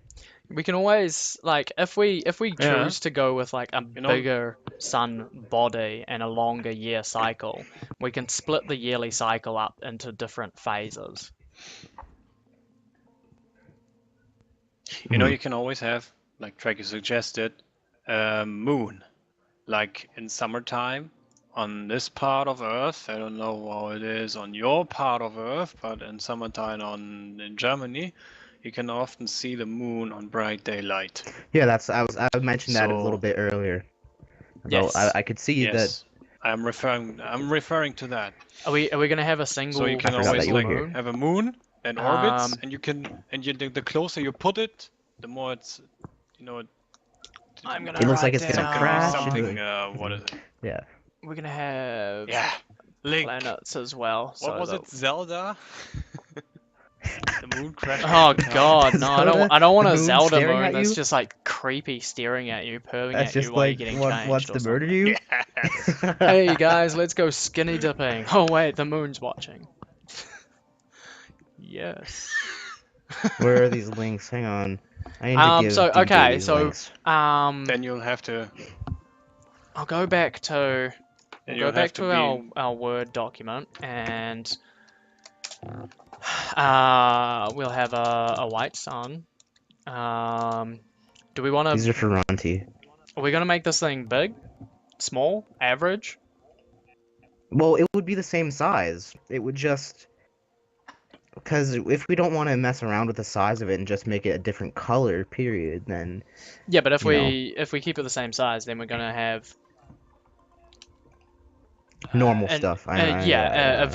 Speaker 2: We can always, like, if we choose to go with like a bigger sun body and a longer year cycle, we can split the yearly cycle up into different phases.
Speaker 3: You can always have, like Tracky suggested, moon. Like in summertime on this part of Earth, I don't know how it is on your part of Earth, but in summertime in Germany, you can often see the moon on bright daylight.
Speaker 1: Yeah, I mentioned that a little bit earlier.
Speaker 2: Yes.
Speaker 1: I could see that.
Speaker 3: I'm referring to that.
Speaker 2: Are we gonna have a single?
Speaker 3: So you can always have a moon and orbits, and the closer you put it, the more it's
Speaker 2: I'm gonna.
Speaker 1: It looks like it's gonna crash.
Speaker 3: What is it?
Speaker 1: Yeah.
Speaker 2: We're gonna have
Speaker 3: Link.
Speaker 2: planets as well.
Speaker 3: What was it? Zelda? The moon crashing
Speaker 2: Oh
Speaker 3: into town.
Speaker 2: God, no!
Speaker 1: Zelda,
Speaker 2: I don't want
Speaker 1: the
Speaker 2: a
Speaker 1: moon
Speaker 2: Zelda
Speaker 1: staring
Speaker 2: moon
Speaker 1: at
Speaker 2: that's
Speaker 1: you?
Speaker 2: just like creepy, staring at you, purring
Speaker 1: That's
Speaker 2: at you
Speaker 1: just
Speaker 2: while you're
Speaker 1: like
Speaker 2: getting
Speaker 1: wants
Speaker 2: changed or
Speaker 1: to murder
Speaker 2: something.
Speaker 1: you?
Speaker 3: Yes.
Speaker 2: Hey guys, let's go skinny dipping. Oh wait, the moon's watching. Yes.
Speaker 1: Where are these links? Hang on. I need to give
Speaker 2: So
Speaker 1: DJ
Speaker 2: okay,
Speaker 1: these
Speaker 2: so
Speaker 1: links.
Speaker 3: Then you'll have to.
Speaker 2: I'll go back to
Speaker 3: Then
Speaker 2: we'll
Speaker 3: you'll
Speaker 2: go back
Speaker 3: have to
Speaker 2: to
Speaker 3: be.
Speaker 2: our Word document and we'll have a white sun. Do we want
Speaker 1: These
Speaker 2: to?
Speaker 1: are for Ronti.
Speaker 2: Are we gonna make this thing big, small, average?
Speaker 1: Well, it would be the same size. It would just... Because if we don't want to mess around with the size of it and just make it a different color, period, then,
Speaker 2: Yeah, but if
Speaker 1: you know,
Speaker 2: we keep it the same size, then we're gonna have
Speaker 1: normal
Speaker 2: and
Speaker 1: stuff.
Speaker 2: yeah,
Speaker 1: Yeah.
Speaker 2: a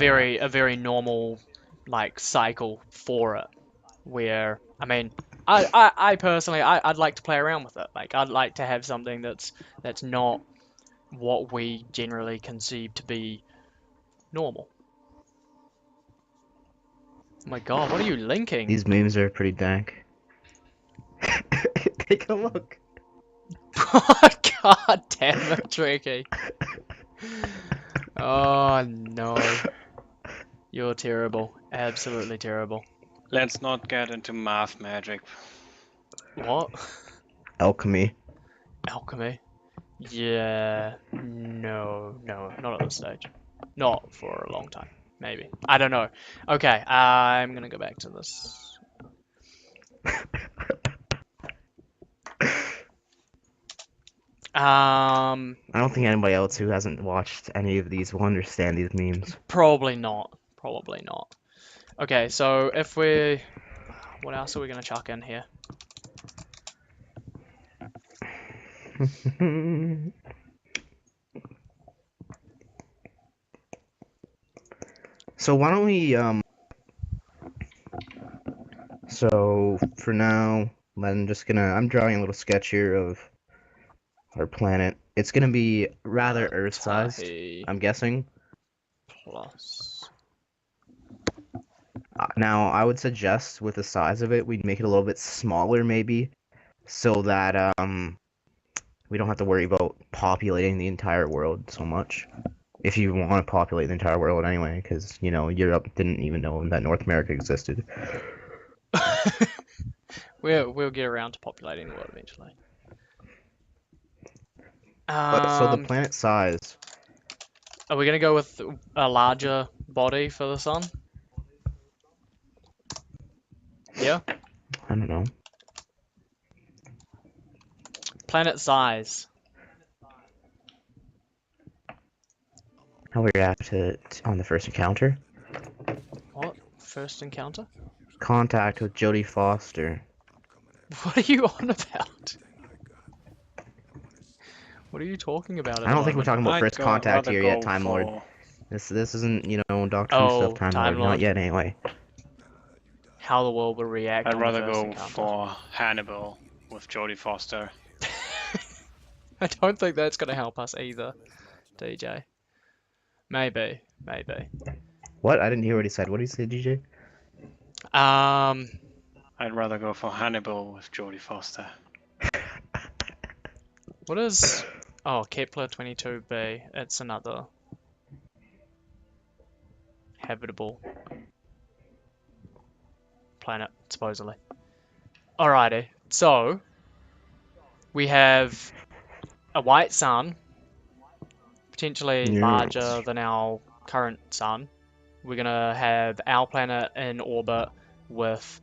Speaker 2: very normal like cycle for it. Where I mean, I personally I'd like to play around with it. Like I'd like to have something that's not what we generally conceive to be normal. Oh my God, what are you linking?
Speaker 1: These memes are pretty dank. Take a look.
Speaker 2: God damn it, Tricky. Oh no. You're terrible. Absolutely terrible.
Speaker 3: Let's not get into math magic.
Speaker 2: What?
Speaker 1: Alchemy.
Speaker 2: Alchemy? Yeah. No, not at this stage. Not for a long time. Maybe. I don't know. Okay, I'm gonna go back to this.
Speaker 1: I don't think anybody else who hasn't watched any of these will understand these memes.
Speaker 2: Probably not. Probably not. Okay, so if we... What else are we gonna chuck in here?
Speaker 1: So why don't we, so for now, I'm drawing a little sketch here of our planet. It's gonna be rather Earth-sized,
Speaker 2: Tahi
Speaker 1: I'm guessing.
Speaker 2: plus...
Speaker 1: Now, I would suggest with the size of it, we'd make it a little bit smaller, maybe, so that, we don't have to worry about populating the entire world so much. If you want to populate the entire world anyway, because, you know, Europe didn't even know that North America existed.
Speaker 2: we'll get around to populating the world eventually.
Speaker 1: But, so the planet size,
Speaker 2: Are we gonna go with a larger body for the sun? Yeah?
Speaker 1: I don't know.
Speaker 2: Planet size.
Speaker 1: How we react to on the first encounter?
Speaker 2: What? First encounter?
Speaker 1: Contact with Jodie Foster.
Speaker 2: What are you on about? What are you talking about at
Speaker 1: I
Speaker 2: the
Speaker 1: don't think we're
Speaker 2: moment?
Speaker 1: talking about first contact
Speaker 3: rather
Speaker 1: here
Speaker 3: go
Speaker 1: yet, Time Lord.
Speaker 3: for.
Speaker 1: This isn't, you know, Doctor Who stuff,
Speaker 2: Oh,
Speaker 1: Time
Speaker 2: Time
Speaker 1: Lord. Not
Speaker 2: Lord.
Speaker 1: yet, anyway.
Speaker 2: How the world will react
Speaker 3: I'd
Speaker 2: on the
Speaker 3: rather
Speaker 2: first
Speaker 3: go
Speaker 2: encounter.
Speaker 3: for Hannibal with Jodie Foster.
Speaker 2: I don't think that's gonna help us either, DJ. Maybe.
Speaker 1: What? I didn't hear what he said. What did he say, DJ?
Speaker 3: I'd rather go for Hannibal with Jodie Foster.
Speaker 2: What is... Oh, Kepler 22b. It's another habitable planet, supposedly. Alrighty, so we have a white sun, potentially larger
Speaker 1: Yes.
Speaker 2: than our current sun. We're gonna have our planet in orbit with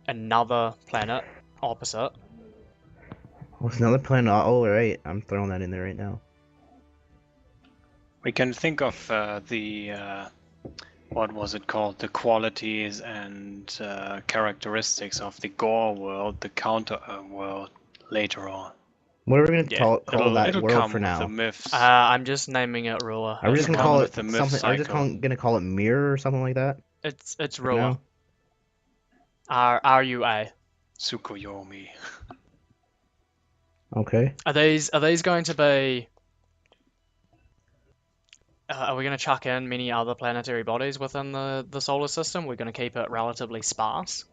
Speaker 2: another planet opposite.
Speaker 1: What's another planet? Oh, right. I'm throwing that in there right now.
Speaker 3: We can think of what was it called? The qualities and characteristics of the Gore world, the Counter world, later on.
Speaker 1: What are we gonna
Speaker 2: Yeah,
Speaker 1: call that
Speaker 3: It'll
Speaker 1: world
Speaker 3: come
Speaker 1: for
Speaker 3: with the
Speaker 1: now?
Speaker 3: myths.
Speaker 2: I'm just naming it Ruler.
Speaker 1: Are we just
Speaker 2: It's
Speaker 1: gonna
Speaker 3: come
Speaker 1: call
Speaker 2: Ruler.
Speaker 3: with
Speaker 1: it
Speaker 3: the myth
Speaker 1: something? Are we just
Speaker 3: cycle.
Speaker 1: gonna call it Mirror or something like that?
Speaker 2: It's
Speaker 1: For
Speaker 2: Ruler.
Speaker 1: now?
Speaker 2: RUA.
Speaker 3: Tsukuyomi.
Speaker 1: Okay.
Speaker 2: Are these going to be Are we going to chuck in many other planetary bodies within the solar system? We're going to keep it relatively sparse.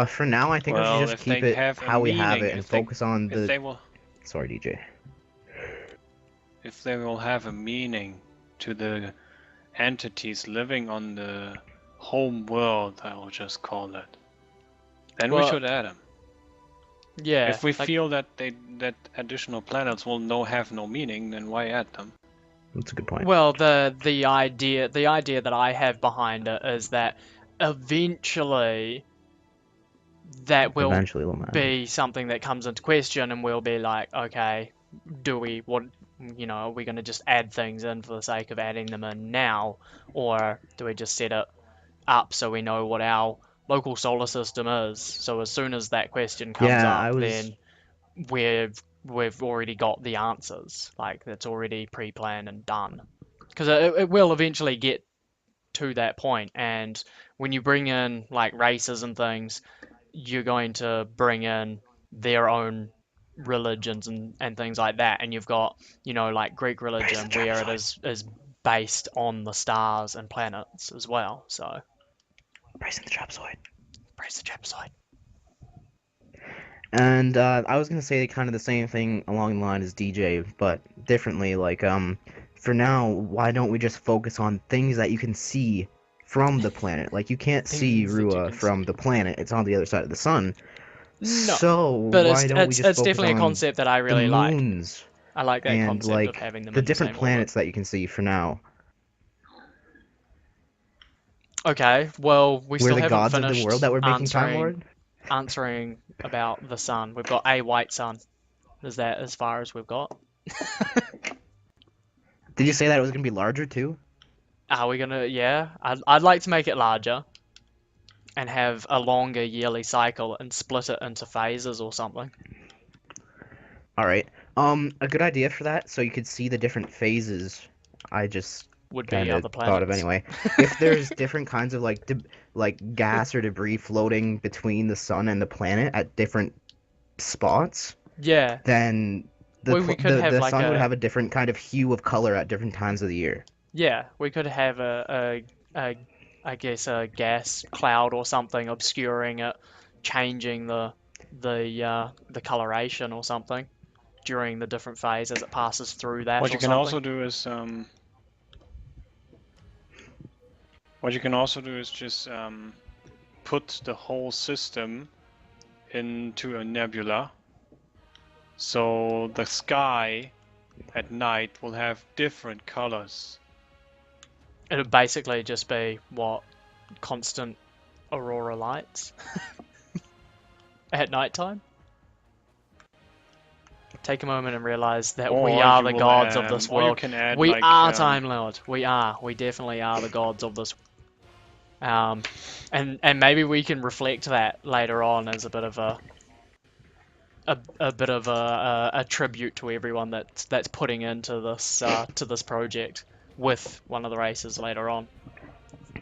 Speaker 1: For now, I think we should
Speaker 3: Well,
Speaker 1: just
Speaker 3: if they
Speaker 1: keep it
Speaker 3: have a
Speaker 1: how we have
Speaker 3: meaning,
Speaker 1: it and focus on
Speaker 3: if
Speaker 1: the.
Speaker 3: they will
Speaker 1: Sorry, DJ.
Speaker 3: if they will have a meaning to the entities living on the home world, I will just call it. Then we
Speaker 2: Well,
Speaker 3: should add them.
Speaker 2: yeah,
Speaker 3: If we
Speaker 2: like,
Speaker 3: feel that that additional planets will have no meaning, then why add them?
Speaker 1: That's a good point.
Speaker 2: well, the idea that I have behind it is that eventually that will
Speaker 1: Eventually, it'll matter.
Speaker 2: be something that comes into question, and we'll be like, okay, do we what are we going to just add things in for the sake of adding them in now, or do we just set it up so we know what our local solar system is? So as soon as that question comes
Speaker 1: Yeah,
Speaker 2: up,
Speaker 1: I was.
Speaker 2: then we've already got the answers. Like that's already pre-planned and done. Because it will eventually get to that point, and when you bring in like races and things, you're going to bring in their own religions and things like that. And you've got, like Greek religion where it is based on the stars and planets as well. So
Speaker 1: Praising the trapezoid.
Speaker 2: praise the Japsoid.
Speaker 1: And I was gonna say kind of the same thing along the line as DJ, but differently. Like, for now, why don't we just focus on things that you can see from the planet? Like, you can't see
Speaker 2: Things that you
Speaker 1: Rua
Speaker 2: can
Speaker 1: from
Speaker 2: see.
Speaker 1: the planet; it's on the other side of the sun.
Speaker 2: No,
Speaker 1: So
Speaker 2: but
Speaker 1: why don't we just
Speaker 2: it's
Speaker 1: focus
Speaker 2: definitely a
Speaker 1: on
Speaker 2: concept that I
Speaker 1: the
Speaker 2: really like.
Speaker 1: moons
Speaker 2: I like that
Speaker 1: and
Speaker 2: concept of
Speaker 1: like
Speaker 2: having them
Speaker 1: the
Speaker 2: in the
Speaker 1: different
Speaker 2: same orbit.
Speaker 1: planets that you can see for now?
Speaker 2: Okay, well, we
Speaker 1: We're
Speaker 2: still
Speaker 1: the
Speaker 2: haven't
Speaker 1: gods of the world
Speaker 2: finished
Speaker 1: that we're making Time Lord.
Speaker 2: answering about the sun. We've got a white sun. Is that as far as we've got?
Speaker 1: Did you say that it was gonna be larger too?
Speaker 2: Are we gonna? Yeah, I'd like to make it larger and have a longer yearly cycle and split it into phases or something.
Speaker 1: All right. A good idea for that, so you could see the different phases. I just
Speaker 2: Would be
Speaker 1: kind of
Speaker 2: other
Speaker 1: thought of
Speaker 2: planets.
Speaker 1: anyway. If there's different kinds of like gas or debris floating between the sun and the planet at different spots,
Speaker 2: Yeah,
Speaker 1: then the
Speaker 2: well, we
Speaker 1: pl
Speaker 2: could have
Speaker 1: the
Speaker 2: like
Speaker 1: sun would have a different kind of hue of color at different times of the year.
Speaker 2: we could have a I guess a gas cloud or something obscuring it, changing the coloration or something during the different phase as it passes through that
Speaker 3: What
Speaker 2: or
Speaker 3: you can
Speaker 2: something.
Speaker 3: also do is just put the whole system into a nebula, so the sky at night will have different colors.
Speaker 2: It'd basically just be what constant aurora lights at nighttime. Take a moment and realize that we
Speaker 3: Or
Speaker 2: are
Speaker 3: you
Speaker 2: the
Speaker 3: will
Speaker 2: gods of this
Speaker 3: or you
Speaker 2: world.
Speaker 3: can add
Speaker 2: We
Speaker 3: like
Speaker 2: are Time Lord. We are. We definitely are the gods of this. And maybe we can reflect that later on as a bit of a bit of a tribute to everyone that's putting into this to this project with one of the races later on.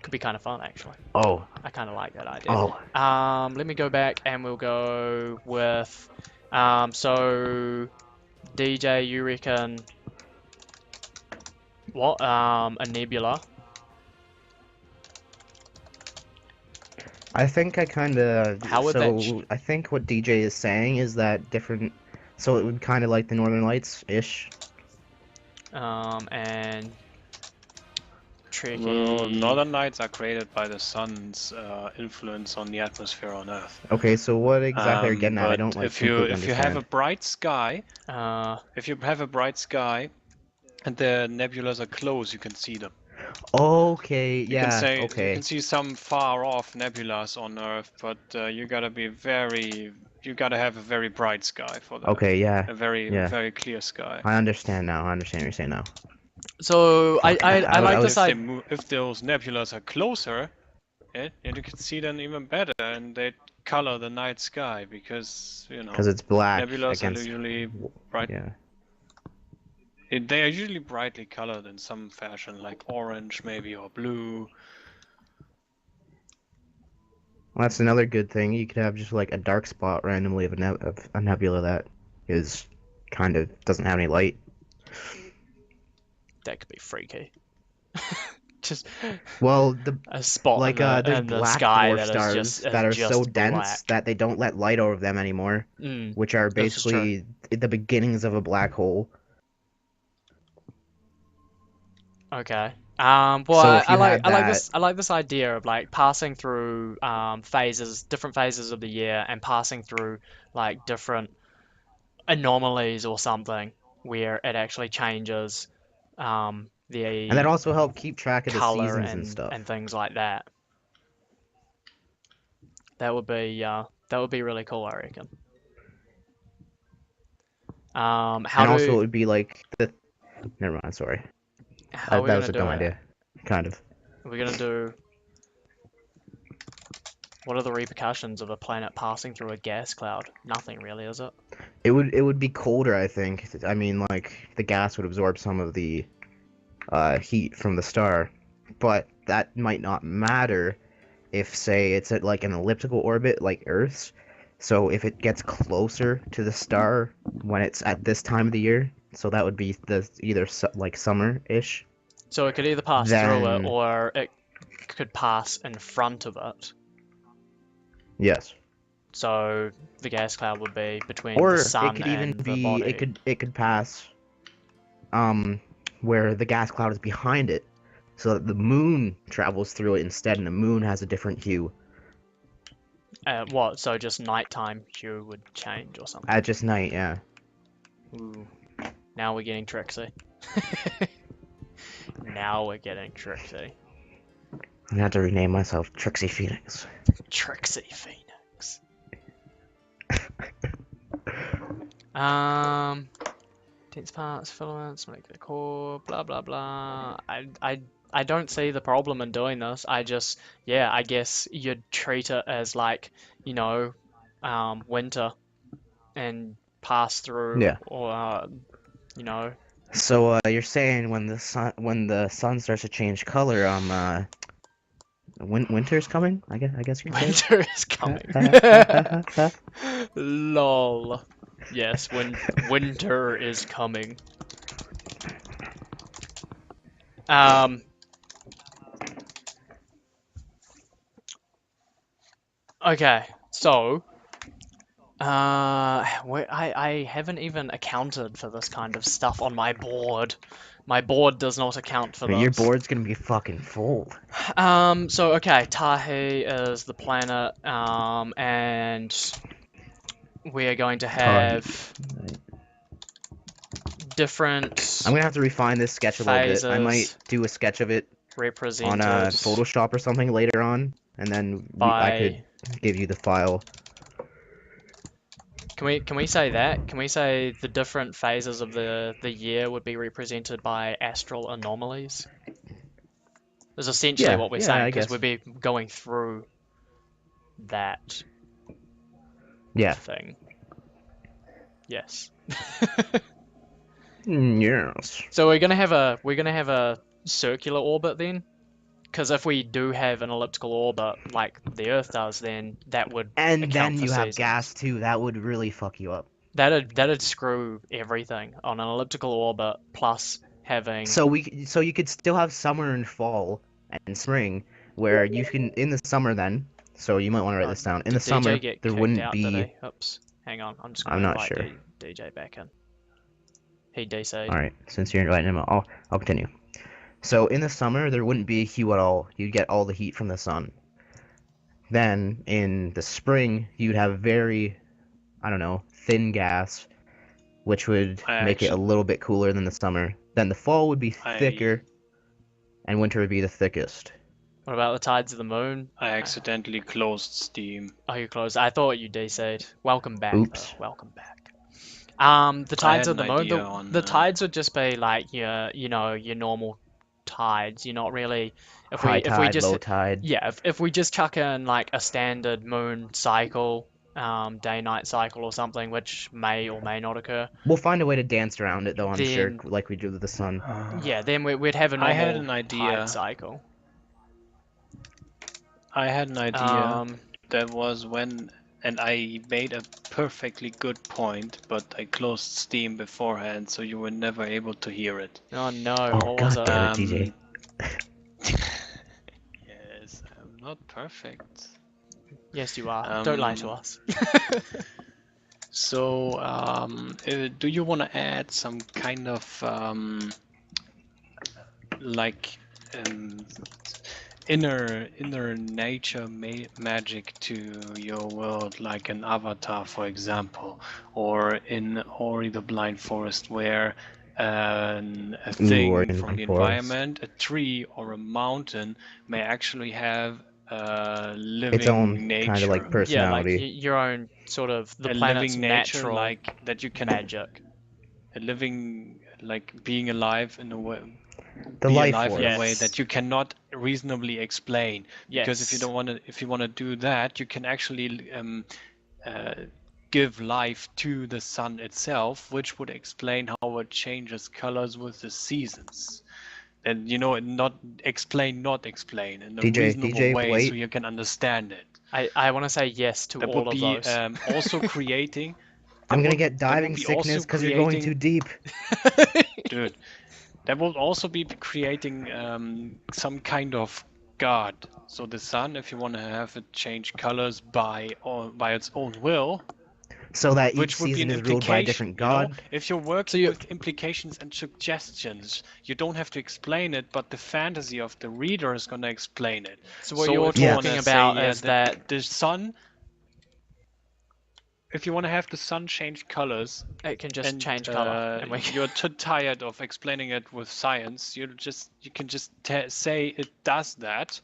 Speaker 2: Could be kind of fun actually.
Speaker 1: Oh,
Speaker 2: I kind of like that idea.
Speaker 1: oh.
Speaker 2: Let me go back and we'll go with so DJ, you reckon what? A nebula.
Speaker 1: I think I kind of
Speaker 2: How would that?
Speaker 1: I think what DJ is saying is that different. So it would kind of like the Northern Lights ish.
Speaker 2: And tricky.
Speaker 3: Well, northern lights are created by the sun's influence on the atmosphere on Earth.
Speaker 1: Okay, so what exactly are you getting at? I
Speaker 3: But
Speaker 1: don't like
Speaker 3: if you
Speaker 1: completely
Speaker 3: if you have a
Speaker 1: understand.
Speaker 3: bright sky,
Speaker 2: Uh,
Speaker 3: if you have a bright sky, and the nebulas are close, you can see them.
Speaker 1: Okay,
Speaker 3: You can
Speaker 1: yeah,
Speaker 3: say you can
Speaker 1: okay.
Speaker 3: see some far off nebulas on Earth, but you gotta have a very bright sky for that.
Speaker 1: Okay, yeah,
Speaker 3: A very
Speaker 1: yeah.
Speaker 3: very clear sky.
Speaker 1: I understand now. I understand what you're saying now.
Speaker 2: so
Speaker 1: Fuck,
Speaker 2: I
Speaker 1: I
Speaker 2: like
Speaker 3: But
Speaker 1: was.
Speaker 2: this
Speaker 3: if
Speaker 2: idea.
Speaker 3: if those nebulas are closer, and you can see them even better, and they color the night sky because
Speaker 1: Because it's black
Speaker 3: nebulas are
Speaker 1: against.
Speaker 3: usually bright.
Speaker 1: Yeah.
Speaker 3: They are usually brightly colored in some fashion, like orange maybe or blue.
Speaker 1: Well, that's another good thing. You could have just like a dark spot randomly of a nebula that is kind of doesn't have any light.
Speaker 2: That could be freaky. Just
Speaker 1: Well,
Speaker 2: a spot in
Speaker 1: there's
Speaker 2: the
Speaker 1: black
Speaker 2: sky
Speaker 1: dwarf
Speaker 2: that
Speaker 1: stars that are
Speaker 2: is
Speaker 1: so
Speaker 2: just
Speaker 1: dense
Speaker 2: black.
Speaker 1: that they don't let light over them anymore, which are
Speaker 2: This is true.
Speaker 1: basically the beginnings of a black hole.
Speaker 2: Okay. Well,
Speaker 1: So if you had that,
Speaker 2: I like this idea of like passing through different phases of the year, and passing through like different anomalies or something where it actually changes
Speaker 1: and that
Speaker 2: the
Speaker 1: also help keep track of the
Speaker 2: color
Speaker 1: seasons and
Speaker 2: and
Speaker 1: stuff.
Speaker 2: things like that. That would be really cool, I reckon.
Speaker 1: And also it would be like the. Never mind, sorry.
Speaker 2: How are we
Speaker 1: That
Speaker 2: gonna
Speaker 1: was a dumb
Speaker 2: do it?
Speaker 1: idea, kind of.
Speaker 2: We're gonna do. What are the repercussions of a planet passing through a gas cloud? Nothing really, is it?
Speaker 1: It would be colder, I think. I mean, like the gas would absorb some of the heat from the star, but that might not matter if, say, it's at like an elliptical orbit like Earth's. So if it gets closer to the star when it's at this time of the year, so that would be the either like summer-ish,
Speaker 2: So it could either pass through it,
Speaker 1: then
Speaker 2: or it could pass in front of it.
Speaker 1: yes.
Speaker 2: So the gas cloud would be between the
Speaker 1: Or it
Speaker 2: sun
Speaker 1: could even
Speaker 2: and the
Speaker 1: be
Speaker 2: body.
Speaker 1: it could pass where the gas cloud is behind it, so that the moon travels through it instead, and the moon has a different hue
Speaker 2: What? So just nighttime hue would change or something.
Speaker 1: at just night. Yeah.
Speaker 2: Ooh, now we're getting tricksy. Now we're getting tricksy.
Speaker 1: I'm gonna have to rename myself Trixie Phoenix.
Speaker 2: Trixie Phoenix. Um, dense parts, filaments, molecular core, blah blah blah. I don't see the problem in doing this. I guess you'd treat it as like, you know, winter, and pass through,
Speaker 1: Yeah.
Speaker 2: or you know,
Speaker 1: So you're saying when the sun starts to change color, winter's coming? I guess you could say.
Speaker 2: winter is coming. Lol. Yes, when winter is coming. Um. Okay, so I haven't even accounted for this kind of stuff on my board. My board does not account for
Speaker 1: I mean, your
Speaker 2: this.
Speaker 1: board's gonna be fucking full.
Speaker 2: So okay, Tahi is the planet, and we are going to
Speaker 1: Tahi.
Speaker 2: have different
Speaker 1: I'm gonna have to refine this sketch a little bit. I might
Speaker 2: phases
Speaker 1: do a sketch of it on
Speaker 2: represented
Speaker 1: Photoshop or something later on, and then I could
Speaker 2: by.
Speaker 1: give you the file.
Speaker 2: Can we say that? Can we say the different phases of the year would be represented by astral anomalies? Is essentially
Speaker 1: Yeah,
Speaker 2: what we're
Speaker 1: yeah,
Speaker 2: saying,
Speaker 1: I
Speaker 2: because
Speaker 1: guess.
Speaker 2: we'd be going through that
Speaker 1: Yeah.
Speaker 2: thing. Yes.
Speaker 1: Yes.
Speaker 2: So we're gonna have a circular orbit then, because if we do have an elliptical orbit like the Earth does, then that would
Speaker 1: And
Speaker 2: account
Speaker 1: then
Speaker 2: for
Speaker 1: you have
Speaker 2: seasons.
Speaker 1: gas too. That would really fuck you up.
Speaker 2: That'd screw everything on an elliptical orbit plus having.
Speaker 1: So you could still have summer and fall and spring, where you can in the summer then. So you might want to write
Speaker 2: Oh,
Speaker 1: this down. In the
Speaker 2: did DJ
Speaker 1: summer,
Speaker 2: get
Speaker 1: there
Speaker 2: kicked
Speaker 1: wouldn't
Speaker 2: out, did
Speaker 1: be.
Speaker 2: he? Oops. Hang on, I'm just
Speaker 1: I'm
Speaker 2: gonna
Speaker 1: not
Speaker 2: invite
Speaker 1: sure.
Speaker 2: DJ back in. He DC'd.
Speaker 1: All right, since you're inviting him, I'll continue. So in the summer, there wouldn't be a hue at all. You'd get all the heat from the sun. Then in the spring, you'd have very, I don't know, thin gas, which would
Speaker 3: I
Speaker 1: make it a
Speaker 3: actually,
Speaker 1: little bit cooler than the summer. Then the fall would be
Speaker 3: I
Speaker 1: thicker, and winter would be the thickest.
Speaker 2: What about the tides of the moon?
Speaker 3: I accidentally closed Steam.
Speaker 2: Oh, you closed. I thought you DC'd. Welcome back, though.
Speaker 1: Oops.
Speaker 2: Welcome back. The
Speaker 3: I
Speaker 2: tides
Speaker 3: had
Speaker 2: of
Speaker 3: an
Speaker 2: the moon.
Speaker 3: idea on.
Speaker 2: The tides would just be like your normal tides. You're not really.
Speaker 1: High
Speaker 2: If we
Speaker 1: tide,
Speaker 2: just
Speaker 1: low tide.
Speaker 2: Yeah, if we just chuck in like a standard moon cycle, day-night cycle or something, which may or may not occur,
Speaker 1: We'll find a way to dance around it, though, I'm sure,
Speaker 2: then
Speaker 1: like we do with the sun.
Speaker 2: yeah, then we'd have a
Speaker 3: I had
Speaker 2: normal
Speaker 3: an
Speaker 2: tide
Speaker 3: idea.
Speaker 2: cycle.
Speaker 3: I had an idea
Speaker 2: Um,
Speaker 3: that was when and I made a perfectly good point, but I closed Steam beforehand, so you were never able to hear it.
Speaker 2: Oh no,
Speaker 1: Oh,
Speaker 2: what was
Speaker 1: god
Speaker 2: it?
Speaker 1: damn it, DJ.
Speaker 3: Yes, I'm not perfect.
Speaker 2: Yes, you are. Don't lie to
Speaker 3: Um,
Speaker 2: us.
Speaker 3: so, do you want to add some kind of like um, inner nature magic to your world, like an avatar, for example, or in Ori the Blind Forest, where a
Speaker 1: Ooh, or
Speaker 3: thing
Speaker 1: in
Speaker 3: from
Speaker 1: Blind
Speaker 3: the
Speaker 1: Forest.
Speaker 3: environment, a tree or a mountain, may actually have
Speaker 1: Its own
Speaker 3: living
Speaker 1: kind of
Speaker 3: nature.
Speaker 1: like
Speaker 2: Yeah, like
Speaker 1: personality.
Speaker 2: your own sort of the
Speaker 3: A
Speaker 2: planet's
Speaker 3: living nature,
Speaker 2: natural
Speaker 3: like that you can,
Speaker 2: magic.
Speaker 3: a living, like being alive in a way,
Speaker 1: The
Speaker 3: be
Speaker 1: life
Speaker 3: alive in a
Speaker 1: force.
Speaker 3: way
Speaker 2: Yes.
Speaker 3: that you cannot reasonably explain. Because if you
Speaker 2: Yes.
Speaker 3: don't want to, if you want to do that, you can actually uh, give life to the sun itself, which would explain how it changes colors with the seasons. And not explain, not explain in a reasonable
Speaker 1: DJ,
Speaker 3: way so
Speaker 1: wait.
Speaker 3: you can understand it.
Speaker 2: I want to say yes to
Speaker 3: That would
Speaker 2: all of
Speaker 3: be
Speaker 2: those.
Speaker 3: also creating.
Speaker 1: I'm
Speaker 3: That
Speaker 1: gonna
Speaker 3: would
Speaker 1: get
Speaker 3: that would
Speaker 1: diving
Speaker 3: be also
Speaker 1: sickness because you're going too
Speaker 3: creating,
Speaker 1: deep.
Speaker 3: dude. That will also be creating some kind of god. So the sun, if you want to have it change colors by its own will,
Speaker 1: So that each
Speaker 3: which would be an
Speaker 1: season is ruled by a
Speaker 3: implication,
Speaker 1: different god.
Speaker 3: If you're
Speaker 2: So
Speaker 3: working
Speaker 2: you
Speaker 3: with implications and suggestions, you don't have to explain it, but the fantasy of the reader is going to explain it.
Speaker 2: so what
Speaker 3: So
Speaker 2: you're
Speaker 3: if you
Speaker 1: Yeah.
Speaker 3: want
Speaker 2: talking
Speaker 3: to say,
Speaker 2: about
Speaker 3: yeah,
Speaker 2: is that
Speaker 3: the sun, if you want to have the sun change colors,
Speaker 2: it can just
Speaker 3: and
Speaker 2: change color, and we
Speaker 3: you're too tired of explaining it with science, you can just say it does that,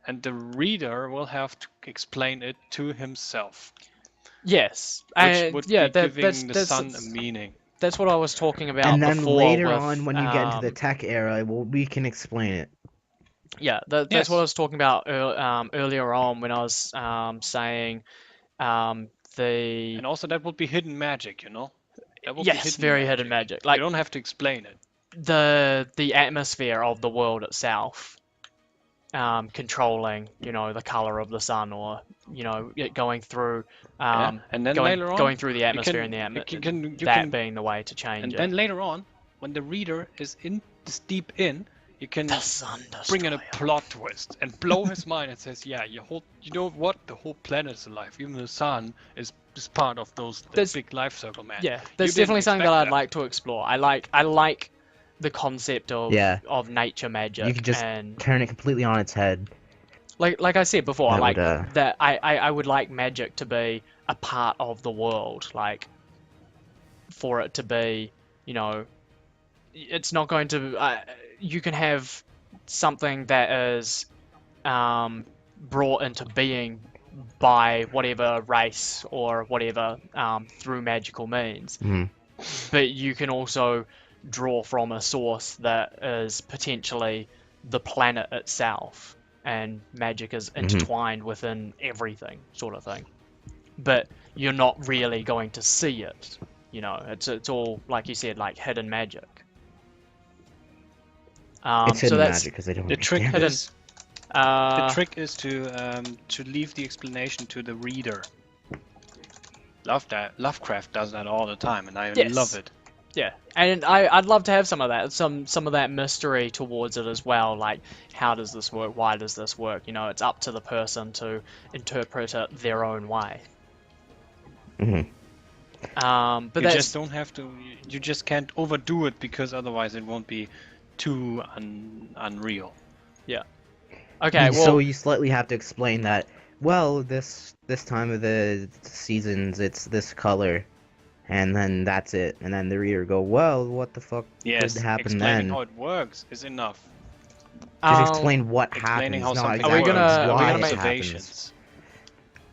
Speaker 3: and the reader will have to explain it to himself,
Speaker 2: yes,
Speaker 3: which
Speaker 2: and
Speaker 3: would
Speaker 2: yeah,
Speaker 3: be giving the
Speaker 2: that's
Speaker 3: sun a meaning.
Speaker 2: that's what I was talking about
Speaker 1: And then
Speaker 2: before
Speaker 1: later on,
Speaker 2: with
Speaker 1: when you get into the tech era, well, we can explain it.
Speaker 2: yeah, that's what I
Speaker 3: Yes,
Speaker 2: was talking about earlier on when I was saying um, the
Speaker 3: and also that would be hidden magic, that would be
Speaker 2: yes,
Speaker 3: hidden
Speaker 2: very hidden
Speaker 3: magic.
Speaker 2: magic,
Speaker 3: You
Speaker 2: like
Speaker 3: don't have to explain it.
Speaker 2: the atmosphere of the world itself, controlling, the color of the sun, or it going through,
Speaker 3: Yeah,
Speaker 2: um,
Speaker 3: and then
Speaker 2: going
Speaker 3: later on
Speaker 2: going through the
Speaker 3: you
Speaker 2: atmosphere, and
Speaker 3: can you
Speaker 2: that
Speaker 3: can
Speaker 2: being the way to change
Speaker 3: and
Speaker 2: it.
Speaker 3: then later on, when the reader is in this deep in, you
Speaker 2: The
Speaker 3: can
Speaker 2: Sun
Speaker 3: bring in a
Speaker 2: Destroyer.
Speaker 3: plot twist and blow his mind and says, yeah, you know what? The whole planet is alive. Even the sun is part of the
Speaker 2: There's
Speaker 3: big life circle, man.
Speaker 2: Yeah,
Speaker 3: You
Speaker 2: that's
Speaker 3: didn't
Speaker 2: definitely something that
Speaker 3: expect
Speaker 2: I'd
Speaker 3: that.
Speaker 2: like to explore. I like the concept
Speaker 1: Yeah.
Speaker 2: of nature
Speaker 1: You could
Speaker 2: magic,
Speaker 1: just
Speaker 2: and
Speaker 1: turn it completely on its head.
Speaker 2: like I said before, I
Speaker 1: That would,
Speaker 2: like that I would like magic to be a part of the world, like for it to be, it's not going to you can have something that is brought into being by whatever race or whatever through magical means,
Speaker 1: mhm.
Speaker 2: but you can also draw from a source that is potentially the planet itself, and magic is intertwined within everything, sort of thing. But you're not really going to see it. It's all, like you said, like hidden magic.
Speaker 1: It's
Speaker 2: So
Speaker 1: hidden
Speaker 2: that's
Speaker 1: magic because I don't
Speaker 3: The trick
Speaker 1: understand it.
Speaker 2: hidden.
Speaker 3: is the
Speaker 2: Uh,
Speaker 3: trick is to leave the explanation to the reader. Lovecraft does that all the time, and I love
Speaker 2: yes,
Speaker 3: it.
Speaker 2: yeah, and I'd love to have some of that, some of that mystery towards it as well. Like, how does this work? Why does this work? It's up to the person to interpret it their own way.
Speaker 1: hmm
Speaker 2: But
Speaker 3: You just
Speaker 2: that's
Speaker 3: don't have to. You just can't overdo it because otherwise it won't be too unreal.
Speaker 2: yeah. Okay,
Speaker 1: So
Speaker 2: well,
Speaker 1: you slightly have to explain that. Well, this time of the seasons, it's this color, and then that's it. And then the reader go, well, what the fuck could
Speaker 3: Yes,
Speaker 1: happen
Speaker 3: explaining
Speaker 1: then?
Speaker 3: how it works is enough.
Speaker 1: Just
Speaker 2: um,
Speaker 1: explain what
Speaker 3: Explaining how
Speaker 1: happens, not
Speaker 3: something
Speaker 2: are we
Speaker 1: exactly
Speaker 3: works
Speaker 2: gonna are
Speaker 3: with
Speaker 2: we
Speaker 1: why
Speaker 2: gonna
Speaker 1: it
Speaker 2: make
Speaker 1: happens.
Speaker 3: observations.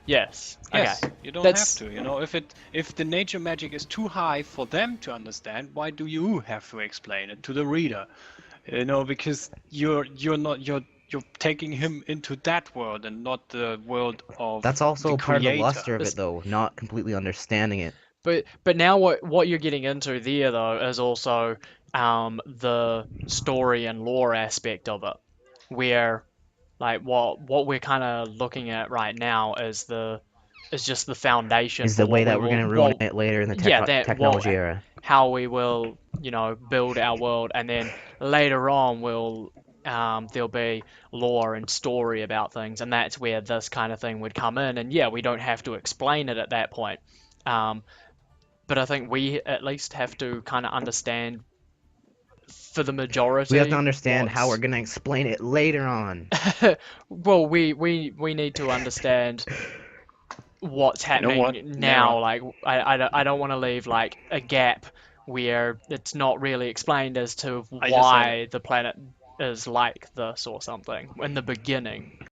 Speaker 2: yes?
Speaker 3: Yes,
Speaker 2: Okay,
Speaker 3: you don't
Speaker 2: that's
Speaker 3: have to. If the nature magic is too high for them to understand, why do you have to explain it to the reader? Because you're taking him into that world and not the world of
Speaker 1: That's
Speaker 3: the
Speaker 1: also part of the
Speaker 3: creator.
Speaker 1: luster of it,
Speaker 2: this.
Speaker 1: though, not completely understanding it.
Speaker 2: But now what you're getting into there though is also the story and lore aspect of it, where like what we're kind of looking at right now is is just the foundation
Speaker 1: Is
Speaker 2: for
Speaker 1: the way
Speaker 2: what we
Speaker 1: that we're
Speaker 2: will,
Speaker 1: gonna ruin
Speaker 2: well,
Speaker 1: it later in the
Speaker 2: yeah,
Speaker 1: technology era.
Speaker 2: how we will, build our world, and then later on there'll be lore and story about things, and that's where this kind of thing would come in. And yeah, we don't have to explain it at that point. Um, but I think we at least have to kind of understand for the
Speaker 1: We have to
Speaker 2: majority
Speaker 1: understand how we're
Speaker 2: what's
Speaker 1: gonna explain it later on.
Speaker 2: well, we need to understand what's
Speaker 3: You know what,
Speaker 2: happening now.
Speaker 3: Nera?
Speaker 2: Like, I don't want to leave like a gap where it's not really explained as to
Speaker 3: I just said
Speaker 2: why the planet is like this or something in the beginning.